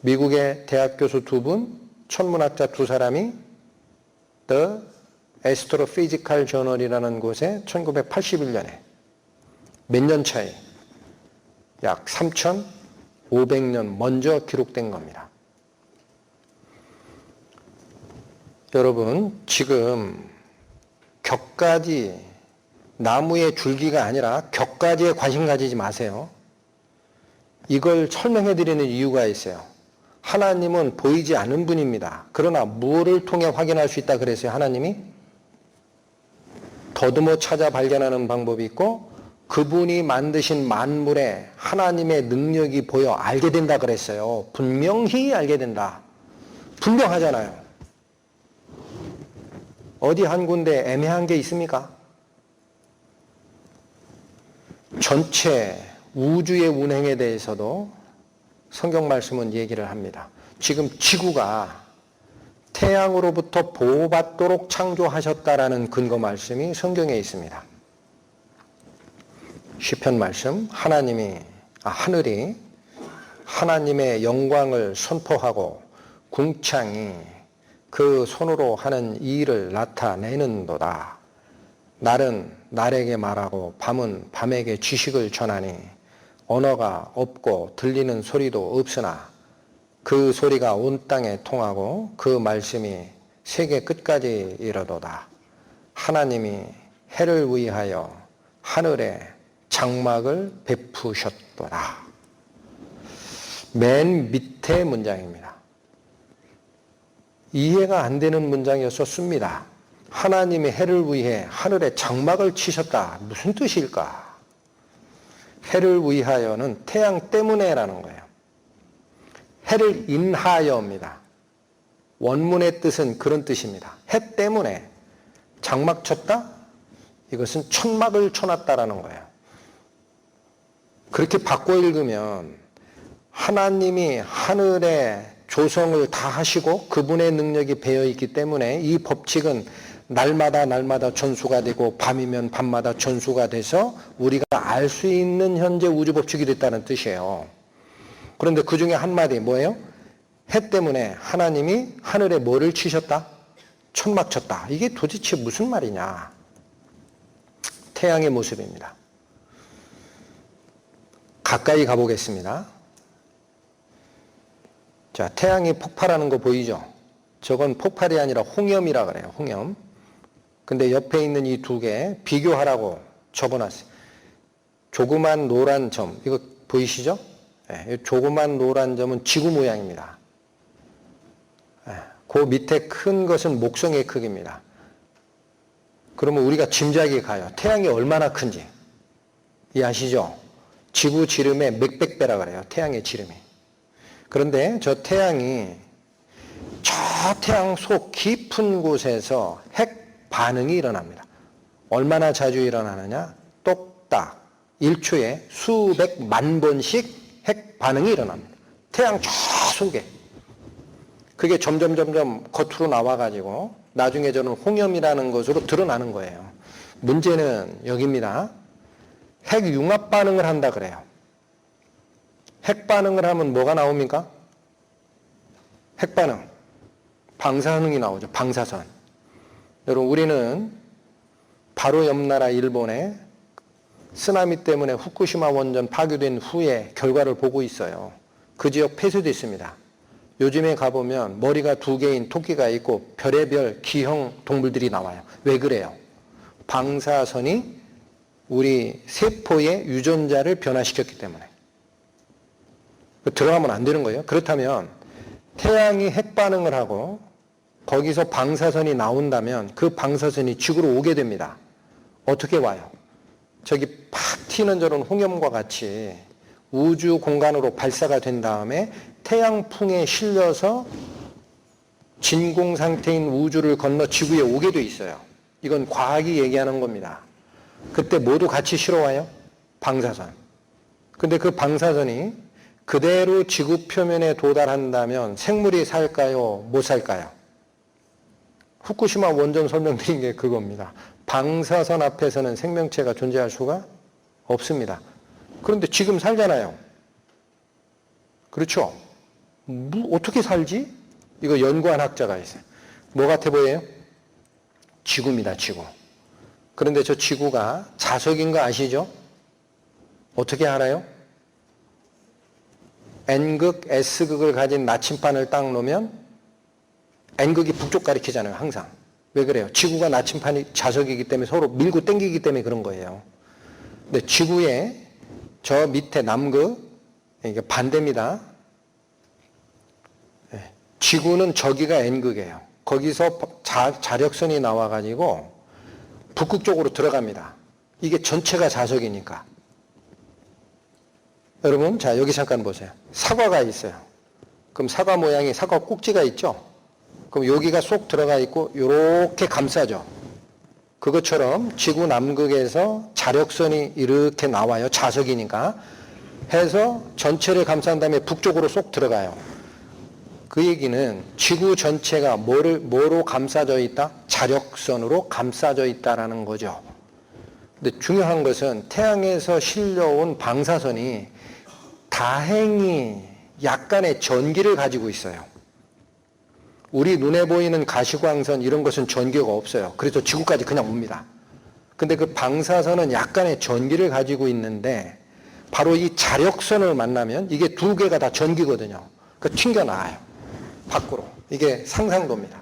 미국의 대학 교수 2분, 천문학자 2사람이 The Astrophysical Journal이라는 곳에 1981년에 몇 년 차이? 약 3,500년 먼저 기록된 겁니다. 여러분, 지금 격가지, 나무의 줄기가 아니라 격가지에 관심 가지지 마세요. 이걸 설명해 드리는 이유가 있어요. 하나님은 보이지 않는 분입니다. 그러나 무엇을 통해 확인할 수 있다 그랬어요, 하나님이? 더듬어 찾아 발견하는 방법이 있고 그분이 만드신 만물에 하나님의 능력이 보여 알게 된다 그랬어요. 분명히 알게 된다. 분명하잖아요. 어디 한 군데 애매한 게 있습니까? 전체 우주의 운행에 대해서도 성경 말씀은 얘기를 합니다. 지금 지구가 태양으로부터 보호받도록 창조하셨다라는 근거 말씀이 성경에 있습니다. 시편 말씀, 하늘이 하나님의 영광을 선포하고 궁창이 그 손으로 하는 일을 나타내는도다. 날은 날에게 말하고 밤은 밤에게 지식을 전하니 언어가 없고 들리는 소리도 없으나 그 소리가 온 땅에 통하고 그 말씀이 세계 끝까지 이르도다. 하나님이 해를 위하여 하늘에 장막을 베푸셨도다. 맨 밑에 문장입니다. 이해가 안 되는 문장이었습니다. 하나님이 해를 위해 하늘에 장막을 치셨다. 무슨 뜻일까? 해를 위하여는 태양 때문에라는 거예요. 해를 인하여입니다. 원문의 뜻은 그런 뜻입니다. 해 때문에 장막 쳤다? 이것은 천막을 쳐놨다라는 거예요. 그렇게 바꿔 읽으면 하나님이 하늘에 조성을 다 하시고 그분의 능력이 배어 있기 때문에 이 법칙은 날마다 전수가 되고 밤이면 밤마다 전수가 돼서 우리가 알 수 있는 현재 우주 법칙이 됐다는 뜻이에요. 그런데 그 중에 한마디 뭐예요? 해 때문에 하나님이 하늘에 뭐를 치셨다? 천막 쳤다. 이게 도대체 무슨 말이냐? 태양의 모습입니다. 가까이 가보겠습니다. 자, 태양이 폭발하는 거 보이죠? 저건 폭발이 아니라 홍염이라 그래요. 홍염. 근데 옆에 있는 이 두 개 비교하라고 적어놨어요. 조그만 노란 점, 이거 보이시죠? 네, 조그만 노란 점은 지구 모양입니다. 네, 그 밑에 큰 것은 목성의 크기입니다. 그러면 우리가 짐작이 가요. 태양이 얼마나 큰지 이해하시죠? 지구 지름의 몇백 배라 그래요. 태양의 지름이. 그런데 저 태양이 저 태양 속 깊은 곳에서 핵 반응이 일어납니다. 얼마나 자주 일어나느냐? 똑딱 1초에 수백만 번씩 핵 반응이 일어납니다. 태양 저 속에. 그게 점점 겉으로 나와가지고 나중에 저는 홍염이라는 것으로 드러나는 거예요. 문제는 여기입니다. 핵 융합 반응을 한다 그래요. 핵 반응을 하면 뭐가 나옵니까? 핵 반응. 방사능이 나오죠. 방사선. 여러분, 우리는 바로 옆 나라 일본에 쓰나미 때문에 후쿠시마 원전 파괴된 후에 결과를 보고 있어요. 그 지역 폐쇄됐습니다. 요즘에 가보면 머리가 두 개인 토끼가 있고 별의별 기형 동물들이 나와요. 왜 그래요? 방사선이 우리 세포의 유전자를 변화시켰기 때문에. 들어가면 안 되는 거예요. 그렇다면 태양이 핵반응을 하고 거기서 방사선이 나온다면 그 방사선이 지구로 오게 됩니다. 어떻게 와요? 저기 팍 튀는 저런 홍염과 같이 우주 공간으로 발사가 된 다음에 태양풍에 실려서 진공 상태인 우주를 건너 지구에 오게 돼 있어요. 이건 과학이 얘기하는 겁니다. 그때 모두 같이 실어와요. 방사선. 근데 그 방사선이 그대로 지구 표면에 도달한다면 생물이 살까요? 못 살까요? 후쿠시마 원전 설명드린 게 그겁니다. 방사선 앞에서는 생명체가 존재할 수가 없습니다. 그런데 지금 살잖아요. 그렇죠? 어떻게 살지? 이거 연구한 학자가 있어요. 뭐 같아 보여요? 지구입니다, 지구. 그런데 저 지구가 자석인 거 아시죠? 어떻게 알아요? N극, S극을 가진 나침반을 딱 놓으면 N극이 북쪽 가리키잖아요, 항상. 왜 그래요? 지구가 나침반이 자석이기 때문에 서로 밀고 당기기 때문에 그런 거예요. 근데 지구의 저 밑에 남극, 이게 반대입니다. 지구는 저기가 N극이에요. 거기서 자력선이 나와가지고 북극 쪽으로 들어갑니다. 이게 전체가 자석이니까. 여러분, 자, 여기 잠깐 보세요. 사과가 있어요. 그럼 사과 모양이 사과 꼭지가 있죠? 그럼 여기가 쏙 들어가 있고, 이렇게 감싸죠. 그것처럼 지구 남극에서 자력선이 이렇게 나와요. 자석이니까. 해서 전체를 감싼 다음에 북쪽으로 쏙 들어가요. 그 얘기는 지구 전체가 뭐로 감싸져 있다? 자력선으로 감싸져 있다라는 거죠. 근데 중요한 것은 태양에서 실려온 방사선이 다행히 약간의 전기를 가지고 있어요. 우리 눈에 보이는 가시광선 이런 것은 전기가 없어요. 그래서 지구까지 그냥 옵니다. 근데 그 방사선은 약간의 전기를 가지고 있는데 바로 이 자력선을 만나면 이게 두 개가 다 전기거든요. 그 튕겨나와요. 밖으로. 이게 상상도입니다.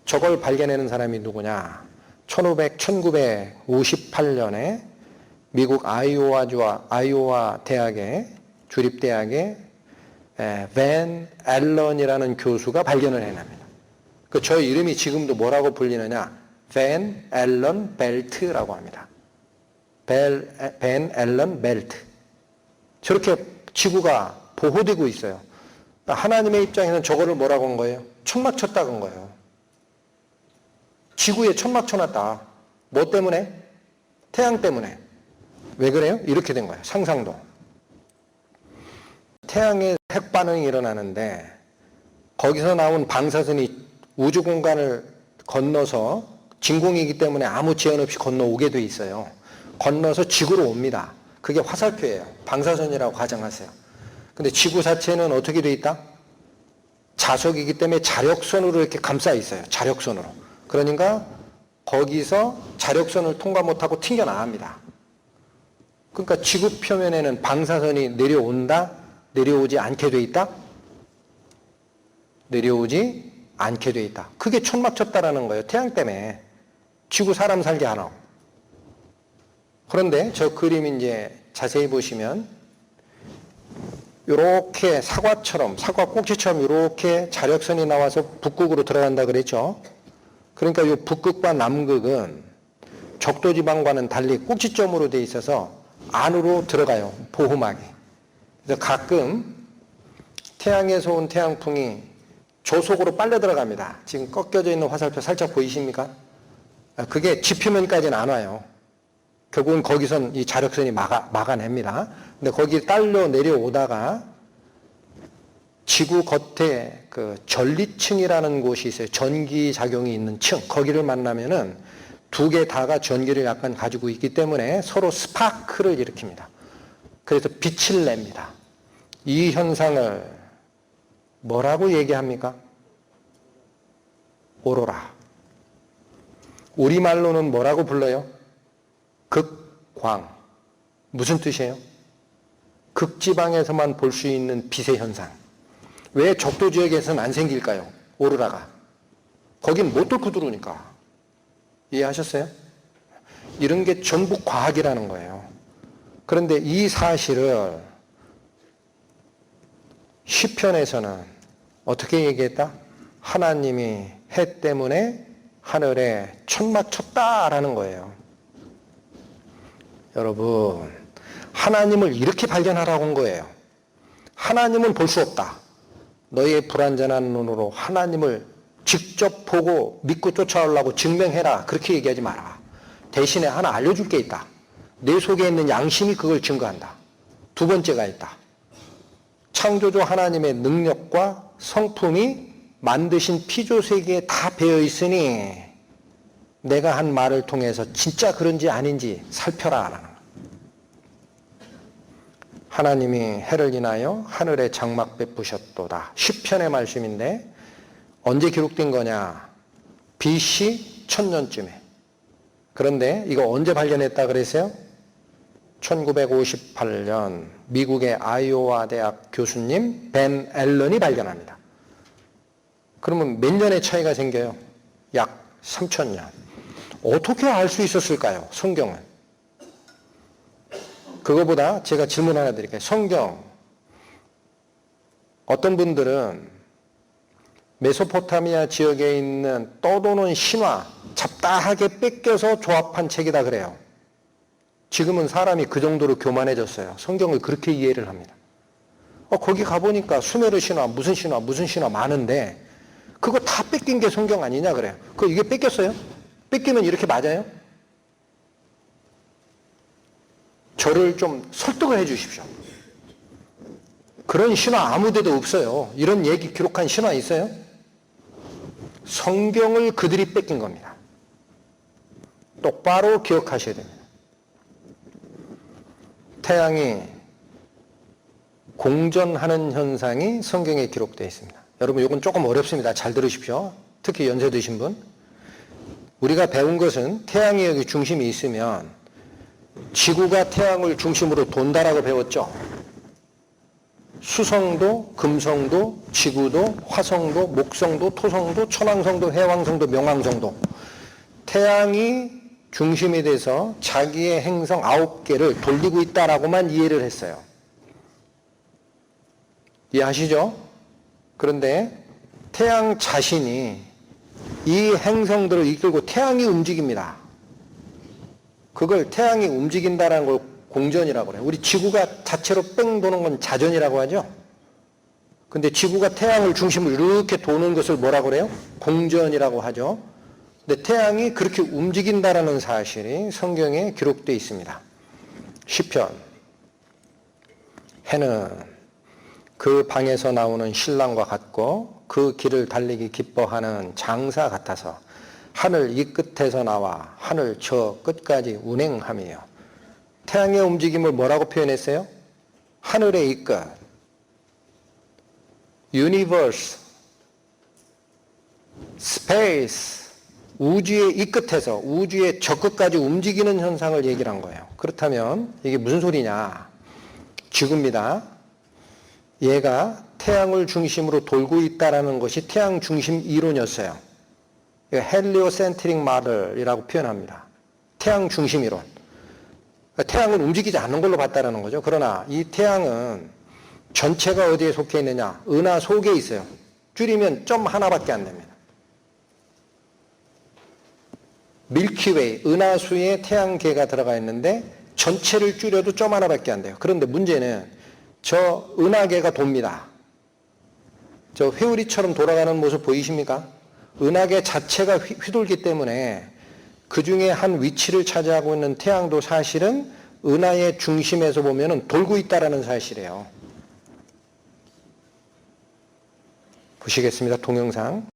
저걸 발견하는 사람이 누구냐? 1958년에 미국 아이오와 대학의 주립대학의 벤 앨런이라는 교수가 발견을 해냅니다. 저 이름이 지금도 뭐라고 불리느냐? 벤 앨런 벨트라고 합니다. 벤 앨런 벨트. 저렇게 지구가 보호되고 있어요. 하나님의 입장에서는 저거를 뭐라고 한 거예요? 천막 쳤다 건 거예요. 지구에 천막 쳐놨다. 뭐 때문에? 태양 때문에. 왜 그래요? 이렇게 된 거예요. 상상도. 태양에 핵 반응이 일어나는데 거기서 나온 방사선이 우주 공간을 건너서 진공이기 때문에 아무 제한 없이 건너오게 돼 있어요. 건너서 지구로 옵니다. 그게 화살표예요. 방사선이라고 가정하세요. 근데 지구 자체는 어떻게 돼 있다? 자석이기 때문에 자력선으로 이렇게 감싸 있어요. 자력선으로. 그러니까 거기서 자력선을 통과 못하고 튕겨나갑니다. 그러니까 지구 표면에는 방사선이 내려온다? 내려오지 않게 돼 있다? 내려오지 않게 돼 있다. 그게 천막 쳤다라는 거예요. 태양 때문에. 지구 사람 살게 하나. 그런데 저 그림 이제 자세히 보시면 이렇게 사과처럼, 사과 꼭지처럼 이렇게 자력선이 나와서 북극으로 들어간다 그랬죠. 그러니까 이 북극과 남극은 적도지방과는 달리 꼭지점으로 돼 있어서 안으로 들어가요. 보호막이. 그래서 가끔 태양에서 온 태양풍이 조속으로 빨려 들어갑니다. 지금 꺾여져 있는 화살표 살짝 보이십니까? 그게 지표면까지는 안 와요. 결국은 거기선 이 자력선이 막아냅니다. 근데 거기 딸려 내려오다가 지구 겉에 그 전리층이라는 곳이 있어요. 전기작용이 있는 층. 거기를 만나면은 두 개 다가 전기를 약간 가지고 있기 때문에 서로 스파크를 일으킵니다. 그래서 빛을 냅니다. 이 현상을 뭐라고 얘기합니까? 오로라. 우리말로는 뭐라고 불러요? 극광. 무슨 뜻이에요? 극지방에서만 볼 수 있는 빛의 현상. 왜 적도 지역에서는 안 생길까요? 오로라가. 거긴 못 뚫고 들어오니까. 이해하셨어요? 이런 게 전부 과학이라는 거예요. 그런데 이 사실을 시편에서는 어떻게 얘기했다? 하나님이 해 때문에 하늘에 천막 쳤다라는 거예요. 여러분, 하나님을 이렇게 발견하라고 한 거예요. 하나님은 볼 수 없다. 너희의 불완전한 눈으로 하나님을 직접 보고 믿고 쫓아오려고 증명해라. 그렇게 얘기하지 마라. 대신에 하나 알려줄 게 있다. 내 속에 있는 양심이 그걸 증거한다. 두 번째가 있다. 창조주 하나님의 능력과 성품이 만드신 피조세계에 다 배어 있으니 내가 한 말을 통해서 진짜 그런지 아닌지 살펴라. 하나님이 해를 인하여 하늘에 장막 베푸셨도다. 시편의 말씀인데 언제 기록된 거냐? BC 1000년쯤에. 그런데 이거 언제 발견했다 그랬어요? 1958년 미국의 아이오와 대학 교수님 벤 앨런이 발견합니다. 그러면 몇 년의 차이가 생겨요? 약 3000년. 어떻게 알 수 있었을까요? 성경은. 그거보다 제가 질문 하나 드릴게요. 성경. 어떤 분들은 메소포타미아 지역에 있는 떠도는 신화 잡다하게 뺏겨서 조합한 책이다 그래요. 지금은 사람이 그 정도로 교만해졌어요. 성경을 그렇게 이해를 합니다. 거기 가보니까 수메르 신화, 무슨 신화 많은데 그거 다 뺏긴 게 성경 아니냐 그래요. 이게 뺏겼어요? 뺏기면 이렇게 맞아요? 저를 좀 설득을 해 주십시오. 그런 신화 아무 데도 없어요. 이런 얘기 기록한 신화 있어요? 성경을 그들이 뺏긴 겁니다. 똑바로 기억하셔야 됩니다. 태양이 공전하는 현상이 성경에 기록되어 있습니다. 여러분 이건 조금 어렵습니다. 잘 들으십시오. 특히 연세 드신 분. 우리가 배운 것은 태양이 여기 중심이 있으면 지구가 태양을 중심으로 돈다라고 배웠죠. 수성도, 금성도, 지구도, 화성도, 목성도, 토성도, 천왕성도, 해왕성도, 명왕성도. 태양이 중심이 돼서 자기의 행성 9개를 돌리고 있다라고만 이해를 했어요. 이해하시죠? 그런데 태양 자신이 이 행성들을 이끌고 태양이 움직입니다. 그걸 태양이 움직인다는 걸 공전이라고 그래요. 우리 지구가 자체로 뺑 도는 건 자전이라고 하죠. 근데 지구가 태양을 중심으로 이렇게 도는 것을 뭐라고 그래요? 공전이라고 하죠. 근데 태양이 그렇게 움직인다라는 사실이 성경에 기록되어 있습니다. 시편. 해는 그 방에서 나오는 신랑과 같고 그 길을 달리기 기뻐하는 장사 같아서 하늘 이 끝에서 나와 하늘 저 끝까지 운행하며. 태양의 움직임을 뭐라고 표현했어요? 하늘의 이 끝, 유니버스, 스페이스, 우주의 이 끝에서 우주의 저 끝까지 움직이는 현상을 얘기를 한 거예요. 그렇다면 이게 무슨 소리냐? 지구입니다. 얘가 태양을 중심으로 돌고 있다는 것이 태양 중심 이론이었어요. 헬리오센트릭 모델이라고 표현합니다. 태양 중심 이론. 태양은 움직이지 않는 걸로 봤다는 거죠. 그러나 이 태양은 전체가 어디에 속해 있느냐? 은하 속에 있어요. 줄이면 점 하나밖에 안 됩니다. 밀키웨이, 은하수에 태양계가 들어가 있는데 전체를 줄여도 점 하나밖에 안 돼요. 그런데 문제는 저 은하계가 돕니다. 저 회오리처럼 돌아가는 모습 보이십니까? 은하계 자체가 휘돌기 때문에 그 중에 한 위치를 차지하고 있는 태양도 사실은 은하의 중심에서 보면 돌고 있다는 사실이에요. 보시겠습니다. 동영상.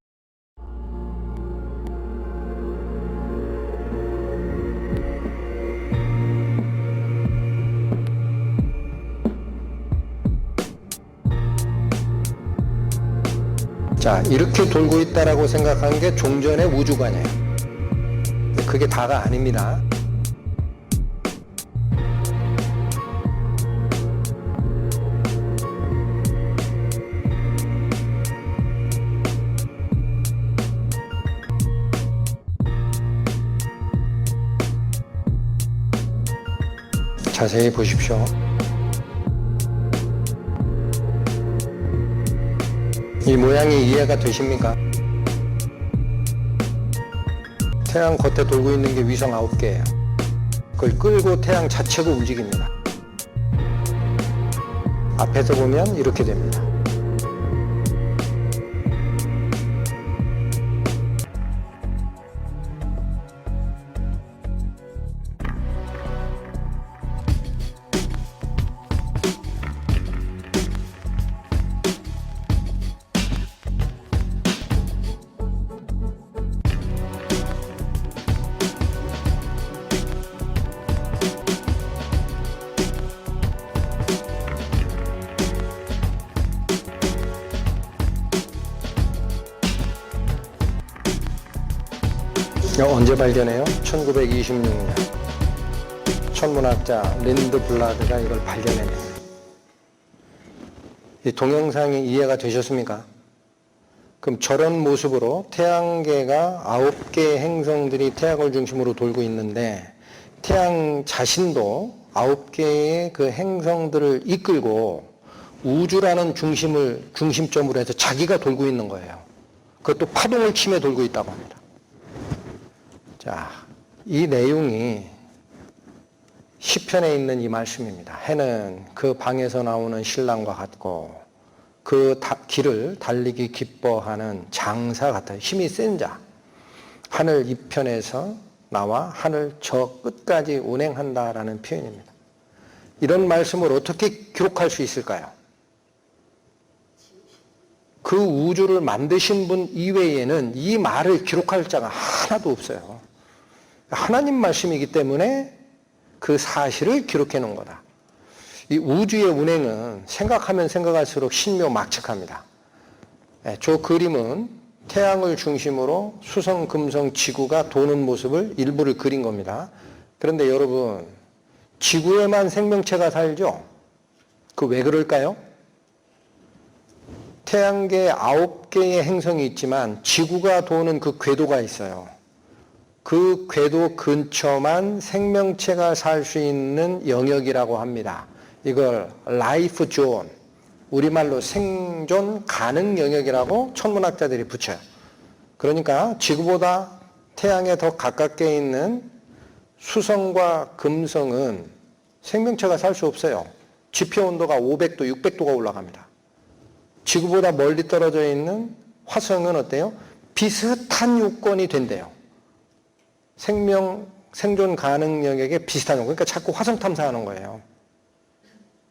자, 이렇게 돌고 있다라고 생각하는 게 종전의 우주관이에요. 그게 다가 아닙니다. 자세히 보십시오. 이 모양이 이해가 되십니까? 태양 겉에 돌고 있는 게 위성 9개예요. 그걸 끌고 태양 자체가 움직입니다. 앞에서 보면 이렇게 됩니다. 언제 발견해요? 1926년 천문학자 린드 블라드가 이걸 발견해내요. 이 동영상이 이해가 되셨습니까? 그럼 저런 모습으로 태양계가 9개의 행성들이 태양을 중심으로 돌고 있는데 태양 자신도 9개의 그 행성들을 이끌고 우주라는 중심점으로 해서 자기가 돌고 있는 거예요. 그것도 파동을 치며 돌고 있다고 합니다. 자, 이 내용이 시편에 있는 이 말씀입니다. 해는 그 방에서 나오는 신랑과 같고 그 길을 달리기 기뻐하는 장사 같아요. 힘이 센 자. 하늘 이편에서 나와 하늘 저 끝까지 운행한다라는 표현입니다. 이런 말씀을 어떻게 기록할 수 있을까요? 그 우주를 만드신 분 이외에는 이 말을 기록할 자가 하나도 없어요. 하나님 말씀이기 때문에 그 사실을 기록해 놓은 거다. 이 우주의 운행은 생각하면 생각할수록 신묘막측합니다. 저 그림은 태양을 중심으로 수성, 금성, 지구가 도는 모습을 일부를 그린 겁니다. 그런데 여러분, 지구에만 생명체가 살죠? 그 왜 그럴까요? 태양계에 9개의 행성이 있지만 지구가 도는 그 궤도가 있어요. 그 궤도 근처만 생명체가 살 수 있는 영역이라고 합니다. 이걸 라이프 존, 우리말로 생존 가능 영역이라고 천문학자들이 붙여요. 그러니까 지구보다 태양에 더 가깝게 있는 수성과 금성은 생명체가 살 수 없어요. 지표 온도가 500도, 600도가 올라갑니다. 지구보다 멀리 떨어져 있는 화성은 어때요? 비슷한 요건이 된대요. 생존 가능 영역에 비슷한 요건. 그러니까 자꾸 화성 탐사하는 거예요.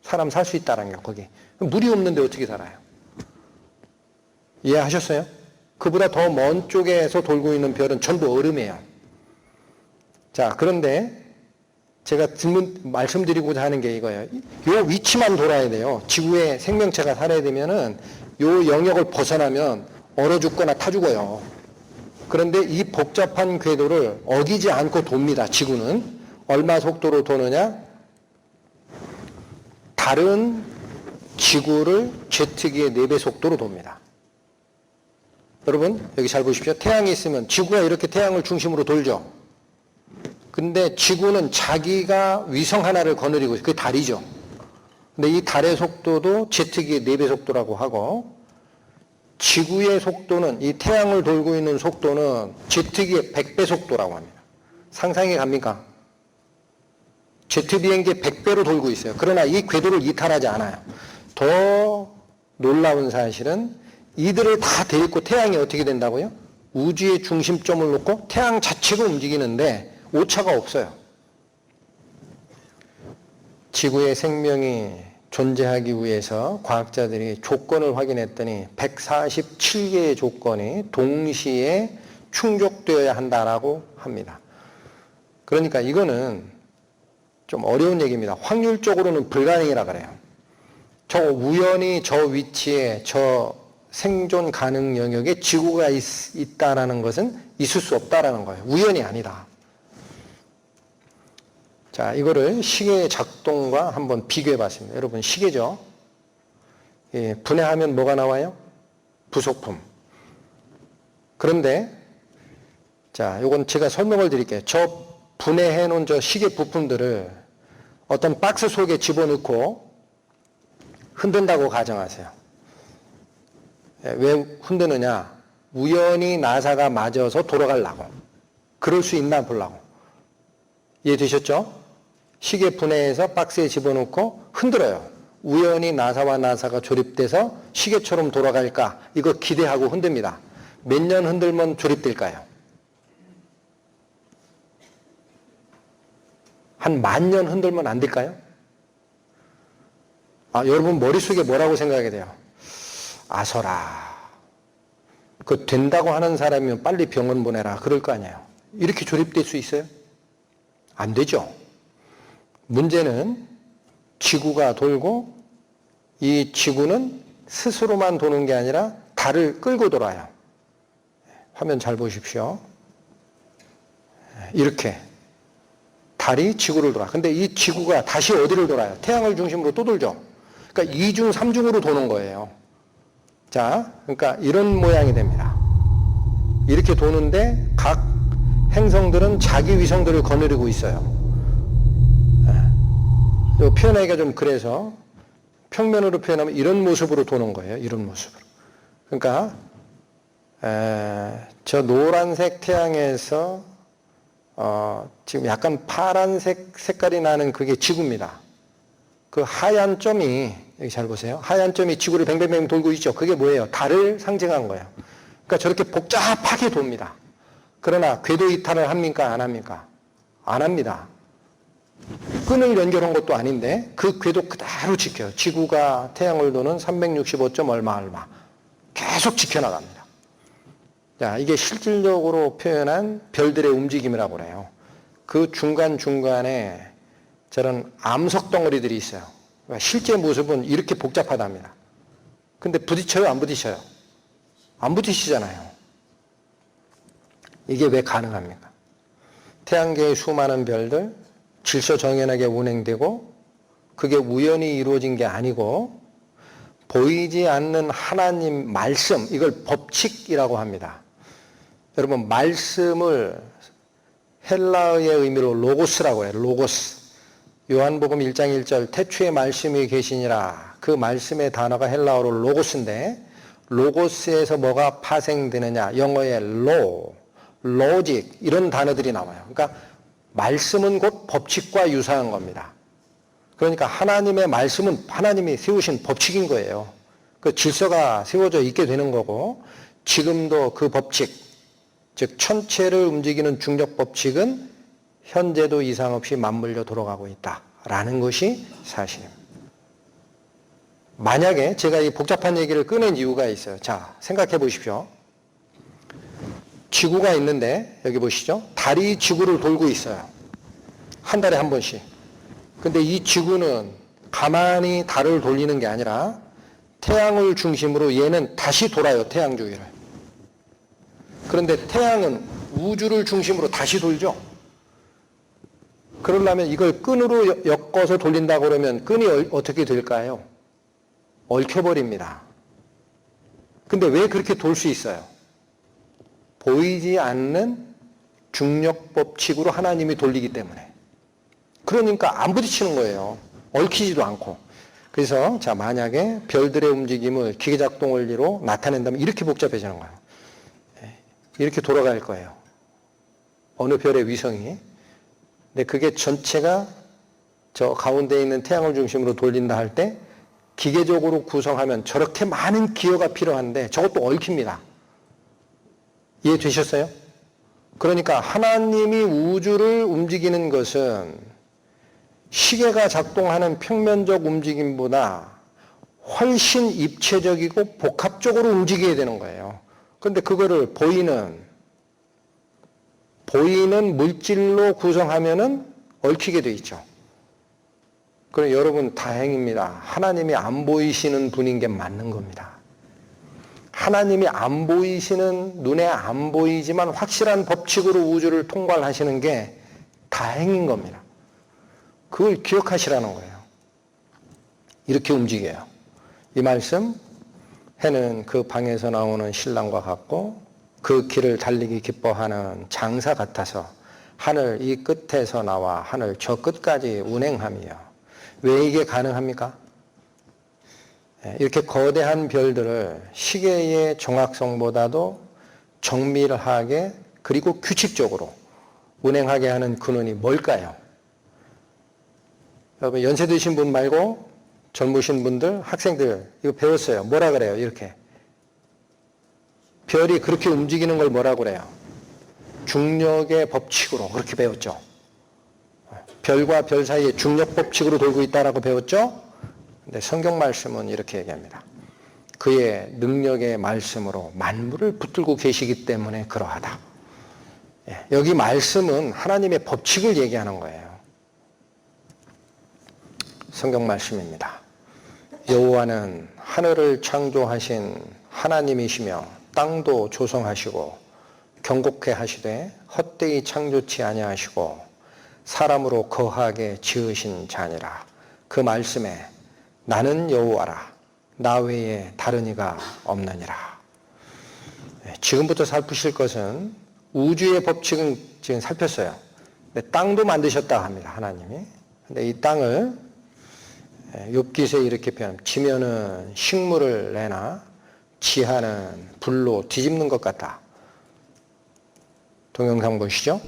사람 살 수 있다는 게 거기. 물이 없는데 어떻게 살아요? 이해하셨어요? 그보다 더 먼 쪽에서 돌고 있는 별은 전부 얼음이에요. 자, 그런데 제가 말씀드리고자 하는 게 이거예요. 요 위치만 돌아야 돼요. 지구에 생명체가 살아야 되면은 요 영역을 벗어나면 얼어 죽거나 타 죽어요. 그런데 이 복잡한 궤도를 어기지 않고 돕니다. 지구는. 얼마 속도로 도느냐? 다른 지구를 제트기의 4배 속도로 돕니다. 여러분, 여기 잘 보십시오. 태양이 있으면 지구가 이렇게 태양을 중심으로 돌죠. 근데 지구는 자기가 위성 하나를 거느리고 있어요. 그게 달이죠. 근데 이 달의 속도도 제트기의 4배 속도라고 하고, 지구의 속도는, 이 태양을 돌고 있는 속도는 제트기의 100배 속도라고 합니다. 상상이 갑니까? 제트 비행기의 100배로 돌고 있어요. 그러나 이 궤도를 이탈하지 않아요. 더 놀라운 사실은 이들을 다 데리고 태양이 어떻게 된다고요? 우주의 중심점을 놓고 태양 자체가 움직이는데 오차가 없어요. 지구의 생명이 존재하기 위해서 과학자들이 조건을 확인했더니 147개의 조건이 동시에 충족되어야 한다라고 합니다. 그러니까 이거는 좀 어려운 얘기입니다. 확률적으로는 불가능이라 그래요. 저 우연히 저 위치에 저 생존 가능 영역에 지구가 있다라는 것은 있을 수 없다라는 거예요. 우연이 아니다. 자, 이거를 시계의 작동과 한번 비교해 봤습니다. 여러분, 시계죠? 예, 분해하면 뭐가 나와요? 부속품. 그런데, 자, 요건 제가 설명을 드릴게요. 저 분해해 놓은 저 시계 부품들을 어떤 박스 속에 집어넣고 흔든다고 가정하세요. 예, 왜 흔드느냐? 우연히 나사가 맞아서 돌아가려고. 그럴 수 있나 보려고. 이해되셨죠? 시계 분해해서 박스에 집어넣고 흔들어요. 우연히 나사와 나사가 조립돼서 시계처럼 돌아갈까? 이거 기대하고 흔듭니다. 몇 년 흔들면 조립될까요? 한 10,000년 흔들면 안 될까요? 아, 여러분 머릿속에 뭐라고 생각하게 돼요? 아서라. 그 된다고 하는 사람이면 빨리 병원 보내라. 그럴 거 아니에요. 이렇게 조립될 수 있어요? 안 되죠. 문제는 지구가 돌고 이 지구는 스스로만 도는 게 아니라 달을 끌고 돌아요. 화면 잘 보십시오. 이렇게 달이 지구를 돌아. 근데 이 지구가 다시 어디를 돌아요? 태양을 중심으로 또 돌죠. 그러니까 2중, 3중으로 도는 거예요. 자, 그러니까 이런 모양이 됩니다. 이렇게 도는데 각 행성들은 자기 위성들을 거느리고 있어요. 표현하기가 좀 그래서 평면으로 표현하면 이런 모습으로 도는 거예요. 이런 모습으로. 그러니까 저 노란색 태양에서 지금 약간 파란색 색깔이 나는 그게 지구입니다. 그 하얀 점이 여기 잘 보세요. 하얀 점이 지구를 뱅뱅뱅 돌고 있죠. 그게 뭐예요? 달을 상징한 거예요. 그러니까 저렇게 복잡하게 돕니다. 그러나 궤도 이탈을 합니까? 안 합니까? 안 합니다. 끈을 연결한 것도 아닌데 그 궤도 그대로 지켜요. 지구가 태양을 도는 365. 얼마 계속 지켜나갑니다. 자, 이게 실질적으로 표현한 별들의 움직임이라고 그래요. 그 중간중간에 저런 암석 덩어리들이 있어요. 실제 모습은 이렇게 복잡하답니다. 근데 부딪혀요, 안 부딪혀요? 안 부딪히잖아요. 이게 왜 가능합니까? 태양계의 수많은 별들, 질서정연하게 운행되고 그게 우연히 이루어진 게 아니고 보이지 않는 하나님 말씀, 이걸 법칙이라고 합니다. 여러분, 말씀을 헬라어의 의미로 로고스라고 해요. 로고스. 요한복음 1장 1절 태초에 말씀이 계시니라. 그 말씀의 단어가 헬라어로 로고스인데 로고스에서 뭐가 파생되느냐. 영어의 로직 이런 단어들이 나와요. 그러니까 말씀은 곧 법칙과 유사한 겁니다. 그러니까 하나님의 말씀은 하나님이 세우신 법칙인 거예요. 그 질서가 세워져 있게 되는 거고 지금도 그 법칙, 즉 천체를 움직이는 중력 법칙은 현재도 이상 없이 맞물려 돌아가고 있다라는 것이 사실입니다. 만약에 제가 이 복잡한 얘기를 꺼낸 이유가 있어요. 자, 생각해 보십시오. 지구가 있는데 여기 보시죠. 달이 지구를 돌고 있어요. 한 달에 한 번씩. 근데 이 지구는 가만히 달을 돌리는 게 아니라 태양을 중심으로 얘는 다시 돌아요. 태양 주위를. 그런데 태양은 우주를 중심으로 다시 돌죠. 그러려면 이걸 끈으로 엮어서 돌린다고 그러면 끈이 어떻게 될까요? 얽혀버립니다. 근데 왜 그렇게 돌 수 있어요? 보이지 않는 중력 법칙으로 하나님이 돌리기 때문에. 그러니까 안 부딪히는 거예요. 얽히지도 않고. 그래서 자, 만약에 별들의 움직임을 기계작동 원리로 나타낸다면 이렇게 복잡해지는 거예요. 이렇게 돌아갈 거예요. 어느 별의 위성이. 근데 그게 전체가 저 가운데 있는 태양을 중심으로 돌린다 할 때 기계적으로 구성하면 저렇게 많은 기어가 필요한데 저것도 얽힙니다. 이해되셨어요? 그러니까 하나님이 우주를 움직이는 것은 시계가 작동하는 평면적 움직임보다 훨씬 입체적이고 복합적으로 움직여야 되는 거예요. 그런데 그거를 보이는 물질로 구성하면은 얽히게 돼 있죠. 그럼 여러분 다행입니다. 하나님이 안 보이시는 분인 게 맞는 겁니다. 하나님이 안 보이시는, 눈에 안 보이지만 확실한 법칙으로 우주를 통괄하시는 게 다행인 겁니다. 그걸 기억하시라는 거예요. 이렇게 움직여요. 이 말씀, 해는 그 방에서 나오는 신랑과 같고 그 길을 달리기 기뻐하는 장사 같아서 하늘 이 끝에서 나와 하늘 저 끝까지 운행하며. 왜 이게 가능합니까? 이렇게 거대한 별들을 시계의 정확성보다도 정밀하게 그리고 규칙적으로 운행하게 하는 근원이 뭘까요? 여러분, 연세 드신 분 말고 젊으신 분들, 학생들 이거 배웠어요. 뭐라 그래요? 이렇게. 별이 그렇게 움직이는 걸 뭐라 그래요? 중력의 법칙으로 그렇게 배웠죠. 별과 별 사이에 중력 법칙으로 돌고 있다라고 배웠죠. 근데 성경 말씀은 이렇게 얘기합니다. 그의 능력의 말씀으로 만물을 붙들고 계시기 때문에 그러하다. 여기 말씀은 하나님의 법칙을 얘기하는 거예요. 성경 말씀입니다. 여호와는 하늘을 창조하신 하나님이시며 땅도 조성하시고 경고케 하시되 헛되이 창조치 아니하시고 사람으로 거하게 지으신 자니라. 그 말씀에 나는 여호와라 나 외에 다른 이가 없느니라. 지금부터 살피실 것은 우주의 법칙은 지금 살폈어요. 근데 땅도 만드셨다 합니다. 하나님이. 근데 이 땅을 욥기서에 이렇게 표현합니다. 지면은 식물을 내나 지하는 불로 뒤집는 것 같다. 동영상 보시죠.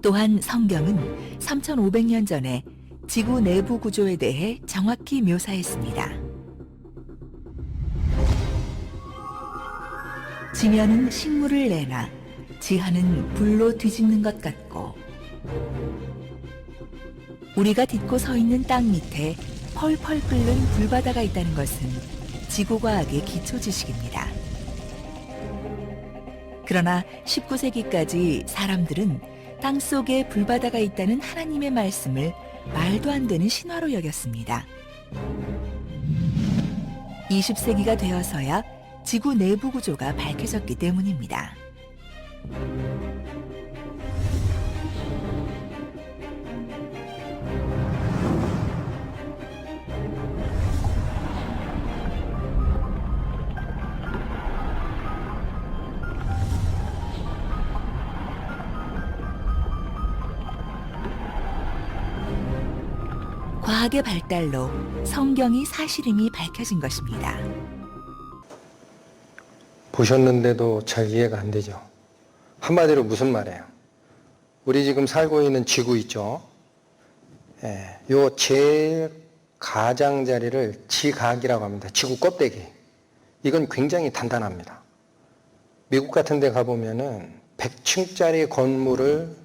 또한 성경은 3500년 전에 지구 내부 구조에 대해 정확히 묘사했습니다. 지면은 식물을 내나 지하는 불로 뒤집는 것 같고 우리가 딛고 서 있는 땅 밑에 펄펄 끓는 불바다가 있다는 것은 지구과학의 기초 지식입니다. 그러나 19세기까지 사람들은 땅 속에 불바다가 있다는 하나님의 말씀을 말도 안 되는 신화로 여겼습니다. 20세기가 되어서야 지구 내부 구조가 밝혀졌기 때문입니다. 과학의 발달로 성경이 사실임이 밝혀진 것입니다. 보셨는데도 잘 이해가 안 되죠. 한마디로 무슨 말이에요? 우리 지금 살고 있는 지구 있죠? 요 제일 가장자리를 지각이라고 합니다. 지구 껍데기. 이건 굉장히 단단합니다. 미국 같은 데 가보면은 100층짜리 건물을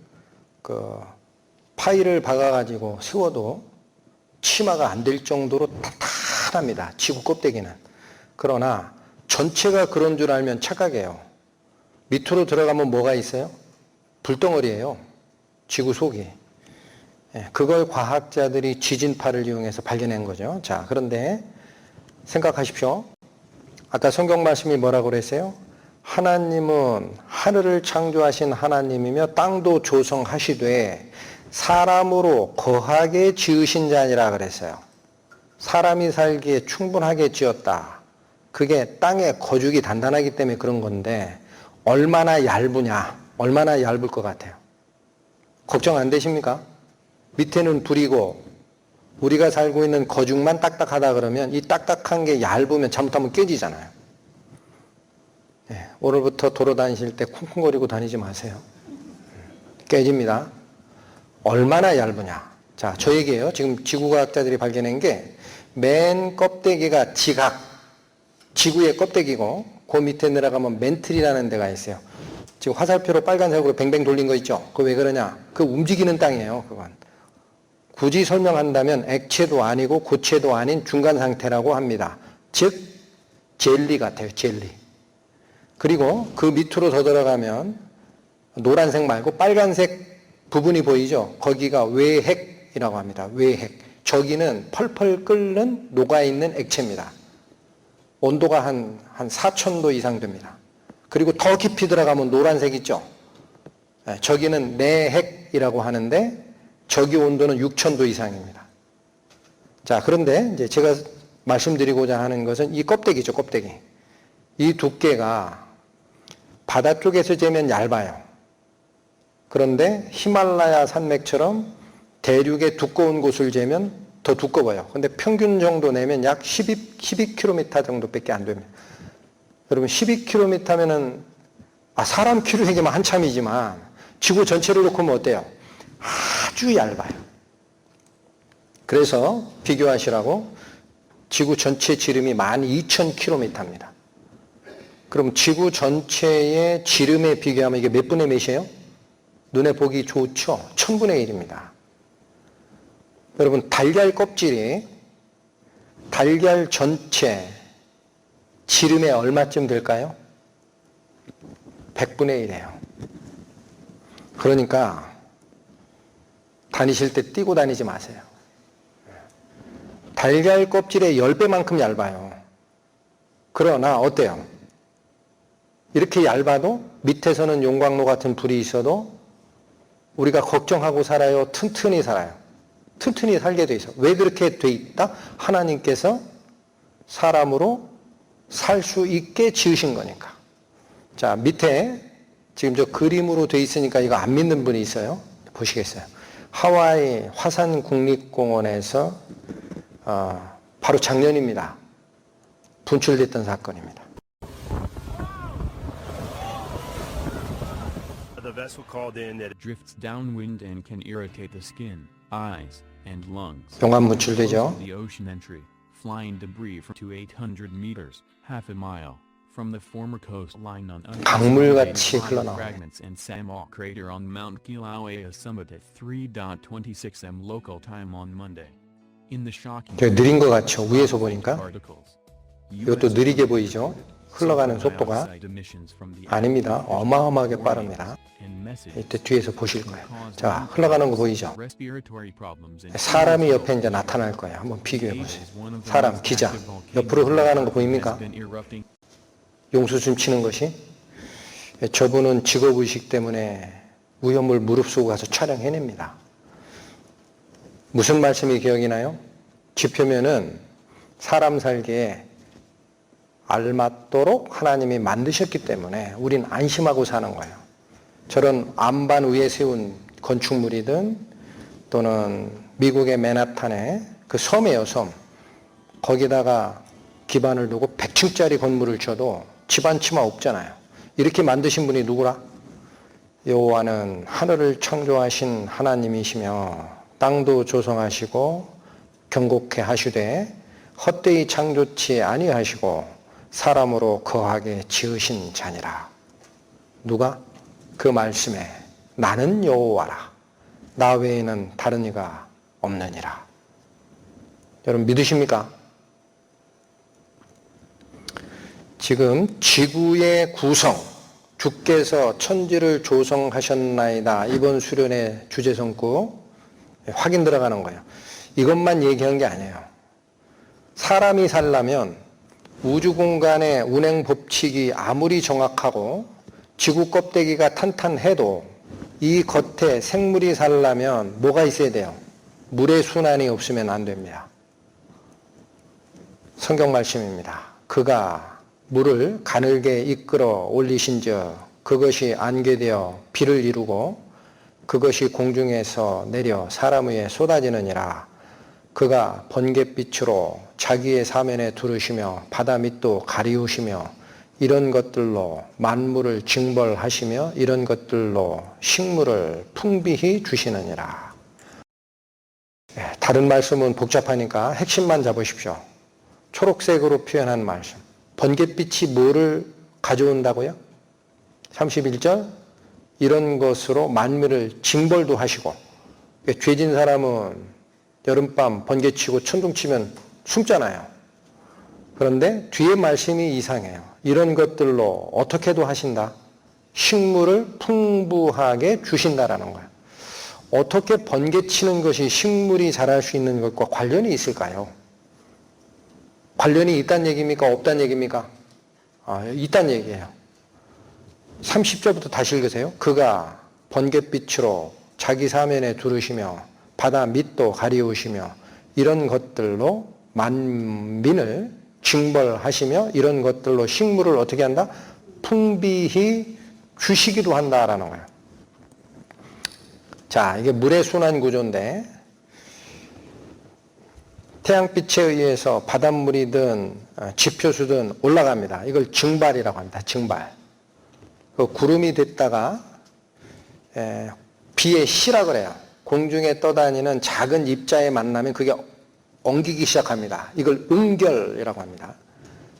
파이를 박아가지고 세워도 치마가 안 될 정도로 탄탄합니다. 지구 껍데기는. 그러나 전체가 그런 줄 알면 착각해요. 밑으로 들어가면 뭐가 있어요? 불덩어리예요. 지구 속이. 그걸 과학자들이 지진파를 이용해서 발견한 거죠. 자, 그런데 생각하십시오. 아까 성경 말씀이 뭐라고 그랬어요? 하나님은 하늘을 창조하신 하나님이며 땅도 조성하시되 사람으로 거하게 지으신 자니라 그랬어요. 사람이 살기에 충분하게 지었다. 그게 땅의 거죽이 단단하기 때문에 그런 건데 얼마나 얇으냐? 얼마나 얇을 것 같아요? 걱정 안 되십니까? 밑에는 불이고 우리가 살고 있는 거죽만 딱딱하다 그러면 이 딱딱한 게 얇으면 잘못하면 깨지잖아요. 오늘부터 도로 다니실 때 쿵쿵거리고 다니지 마세요. 깨집니다. 얼마나 얇으냐? 자, 저 얘기예요. 지금 지구과학자들이 발견한 게 맨 껍데기가 지각, 지구의 껍데기고 그 밑에 내려가면 멘틀이라는 데가 있어요. 지금 화살표로 빨간색으로 뱅뱅 돌린 거 있죠? 그거 왜 그러냐? 그 움직이는 땅이에요. 그건. 굳이 설명한다면 액체도 아니고 고체도 아닌 중간 상태라고 합니다. 즉 젤리 같아요. 젤리. 그리고 그 밑으로 더 들어가면 노란색 말고 빨간색 부분이 보이죠? 거기가 외핵이라고 합니다. 외핵. 저기는 펄펄 끓는 녹아있는 액체입니다. 온도가 한 4000도 이상 됩니다. 그리고 더 깊이 들어가면 노란색 있죠? 저기는 내핵이라고 하는데 저기 온도는 6000도 이상입니다. 자, 그런데 이제 제가 말씀드리고자 하는 것은 이 껍데기죠, 껍데기. 이 두께가 바다 쪽에서 재면 얇아요. 그런데 히말라야 산맥처럼 대륙의 두꺼운 곳을 재면 더 두꺼워요. 근데 평균 정도 내면 약 12km 정도밖에 안 됩니다. 여러분 12km면은 사람 키로 얘기하면 한참이지만 지구 전체를 놓고 보면 어때요? 아주 얇아요. 그래서 비교하시라고 지구 전체 지름이 12,000km입니다. 그럼 지구 전체의 지름에 비교하면 이게 몇 분의 몇이에요? 눈에 보기 좋죠? 1000분의 1입니다. 여러분 달걀 껍질이 달걀 전체 지름에 얼마쯤 될까요? 100분의 1이에요. 그러니까 다니실 때 띄고 다니지 마세요. 달걀 껍질의 10배만큼 얇아요. 그러나 어때요? 이렇게 얇아도 밑에서는 용광로 같은 불이 있어도 우리가 걱정하고 살아요? 튼튼히 살아요? 튼튼히 살게 돼 있어. 왜 그렇게 돼 있다? 하나님께서 사람으로 살 수 있게 지으신 거니까. 자, 밑에 지금 저 그림으로 돼 있으니까 이거 안 믿는 분이 있어요. 보시겠어요? 하와이 화산 국립공원에서 바로 작년입니다. 분출됐던 사건입니다. The vessel called in that drifts downwind and can irritate the skin, eyes, and lungs. 용암 분출되죠. The ocean entry, flying debris from to 800 meters, half a mile, from the former coastline on 강물같이 흘러나와요. fragments and Samok crater on Mount Kilauea summit at 3:26 m local time on Monday. In the shocking 저 느린 것 같죠? 위에서 보니까. particles. 이것도 느리게 보이죠? 흘러가는 속도가 아닙니다. 어마어마하게 빠릅니다. and message 이때 뒤에서 보실 can 거예요. cause 자, lung 흘러가는 거 problems, 보이죠? respiratory problems, and 사람이 serious 옆에 이제 health 나타날 거예요. 한번 비교해 issues. 보세요. Is one of the 사람, most 기자. active volcanoes 옆으로 흘러가는 거 that 보입니까? has been erupting. 용수춤 치는 것이. 저분은 직업의식 때문에 위험을 무릅쓰고 가서 촬영해냅니다. 무슨 말씀이 기억이 나요? 지표면은 사람 살기에 알맞도록 하나님이 만드셨기 때문에 우린 안심하고 사는 거예요. 저런 안반 위에 세운 건축물이든 또는 미국의 맨하탄의 그 섬이에요, 섬. 거기다가 기반을 두고 100층짜리 건물을 쳐도 집안 치마 없잖아요. 이렇게 만드신 분이 누구라? 여호와는 하늘을 창조하신 하나님이시며 땅도 조성하시고 경곡해 하시되 헛되이 창조치 아니하시고 사람으로 거하게 지으신 자니라. 누가? 그 말씀에 나는 여호와라. 나 외에는 다른 이가 없느니라. 여러분 믿으십니까? 지금 지구의 구성, 주께서 천지를 조성하셨나이다. 이번 수련의 주제성구 확인 들어가는 거예요. 이것만 얘기한 게 아니에요. 사람이 살려면 우주 공간의 운행 법칙이 아무리 정확하고 지구 껍데기가 탄탄해도 이 겉에 생물이 살려면 뭐가 있어야 돼요? 물의 순환이 없으면 안 됩니다. 성경 말씀입니다. 그가 물을 가늘게 이끌어 올리신즉 그것이 안개되어 비를 이루고 그것이 공중에서 내려 사람 위에 쏟아지느니라. 그가 번갯빛으로 자기의 사면에 두르시며 바다 밑도 가리우시며 이런 것들로 만물을 징벌하시며 이런 것들로 식물을 풍비히 주시느니라. 다른 말씀은 복잡하니까 핵심만 잡으십시오. 초록색으로 표현한 말씀. 번갯빛이 뭐를 가져온다고요? 31절 이런 것으로 만물을 징벌도 하시고. 죄진 사람은 여름밤 번개치고 천둥치면 숨잖아요. 그런데 뒤에 말씀이 이상해요. 이런 것들로 어떻게도 하신다? 식물을 풍부하게 주신다라는 거예요. 어떻게 번개치는 것이 식물이 자랄 수 있는 것과 관련이 있을까요? 관련이 있다는 얘기입니까? 없다는 얘기입니까? 있다는 얘기예요. 30절부터 다시 읽으세요. 그가 번갯빛으로 자기 사면에 두르시며 바다 밑도 가리우시며 이런 것들로 만민을 징벌하시며 이런 것들로 식물을 어떻게 한다? 풍비히 주시기도 한다라는 거예요. 자, 이게 물의 순환 구조인데 태양빛에 의해서 바닷물이든 지표수든 올라갑니다. 이걸 증발이라고 합니다. 증발. 그 구름이 됐다가 비의 시라 그래요. 공중에 떠다니는 작은 입자에 만나면 그게 엉기기 시작합니다. 이걸 응결이라고 합니다.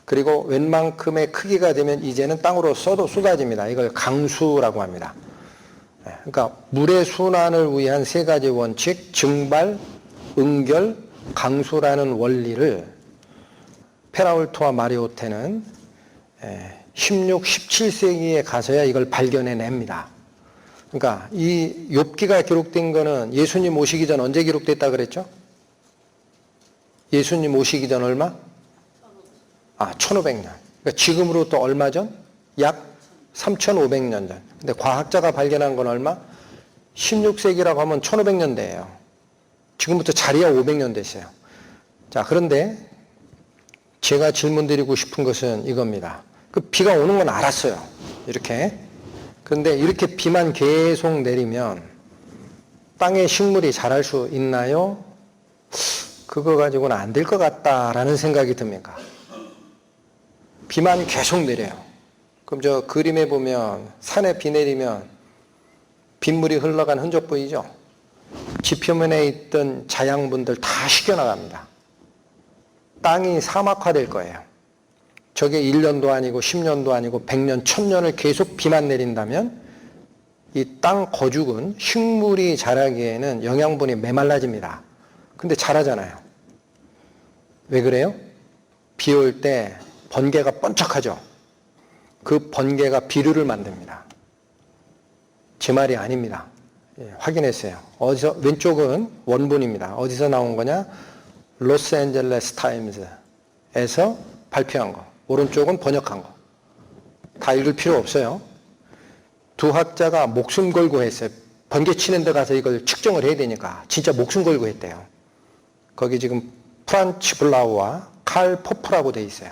그리고 웬만큼의 크기가 되면 이제는 땅으로 쏟아집니다. 이걸 강수라고 합니다. 그러니까 물의 순환을 위한 세 가지 원칙, 증발, 응결, 강수라는 원리를 페라울토와 마리오테는 16, 17세기에 가서야 이걸 발견해냅니다. 그러니까 이 욥기가 기록된 거는 예수님 오시기 전 언제 기록됐다 그랬죠? 예수님 오시기 전 얼마? 1500년. 그러니까 지금으로부터 얼마 전? 약 3500년 전. 근데 과학자가 발견한 건 얼마? 16세기라고 하면 1500년대예요. 지금부터 자리야 500년 됐어요. 자, 그런데 제가 질문 드리고 싶은 것은 이겁니다. 그 비가 오는 건 알았어요. 이렇게. 그런데 이렇게 비만 계속 내리면 땅에 식물이 자랄 수 있나요? 그거 가지고는 안 될 것 같다라는 생각이 듭니까? 비만 계속 내려요. 그럼 저 그림에 보면 산에 비 내리면 빗물이 흘러간 흔적 보이죠? 지표면에 있던 자양분들 다 식혀나갑니다. 땅이 사막화될 거예요. 저게 1년도 아니고 10년도 아니고 100년, 1000년을 계속 비만 내린다면 이 땅 거죽은 식물이 자라기에는 영양분이 메말라집니다. 근데 자라잖아요. 왜 그래요? 비 올 때 번개가 번쩍하죠. 그 번개가 비료를 만듭니다. 제 말이 아닙니다. 예, 확인했어요. 어디서, 왼쪽은 원본입니다. 어디서 나온 거냐? 로스앤젤레스 타임즈에서 발표한 거. 오른쪽은 번역한 거. 다 읽을 필요 없어요. 두 학자가 목숨 걸고 했어요. 번개 치는 데 가서 이걸 측정을 해야 되니까 진짜 목숨 걸고 했대요. 거기 지금 프란츠 블라우와 칼 포프라고 돼 있어요.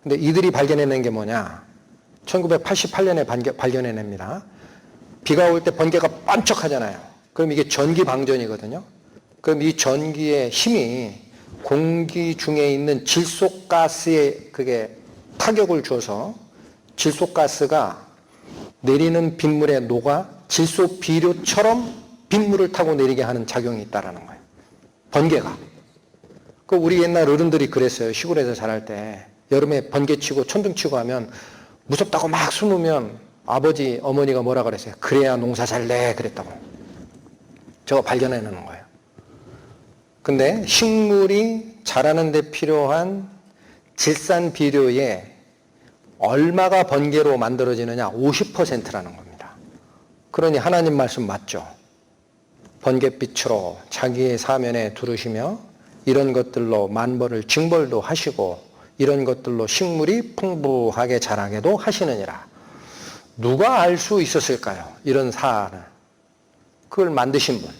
근데 이들이 발견해낸 게 뭐냐? 1988년에 발견해냅니다. 비가 올 때 번개가 반짝하잖아요. 그럼 이게 전기 방전이거든요. 그럼 이 전기의 힘이 공기 중에 있는 질소가스에 그게 타격을 줘서 질소가스가 내리는 빗물에 녹아 질소 비료처럼 빗물을 타고 내리게 하는 작용이 있다는 거예요. 번개가. 그 우리 옛날 어른들이 그랬어요. 시골에서 자랄 때. 여름에 번개 치고 천둥 치고 하면 무섭다고 막 숨으면 아버지, 어머니가 뭐라 그랬어요? 그래야 농사 잘래 그랬다고. 저거 발견해내는 거예요. 근데 식물이 자라는 데 필요한 질산 비료에 얼마가 번개로 만들어지느냐? 50%라는 겁니다. 그러니 하나님 말씀 맞죠? 번갯빛으로 자기의 사면에 두르시며 이런 것들로 만벌을 징벌도 하시고 이런 것들로 식물이 풍부하게 자라게도 하시느니라. 누가 알 수 있었을까요? 이런 사안을. 그걸 만드신 분.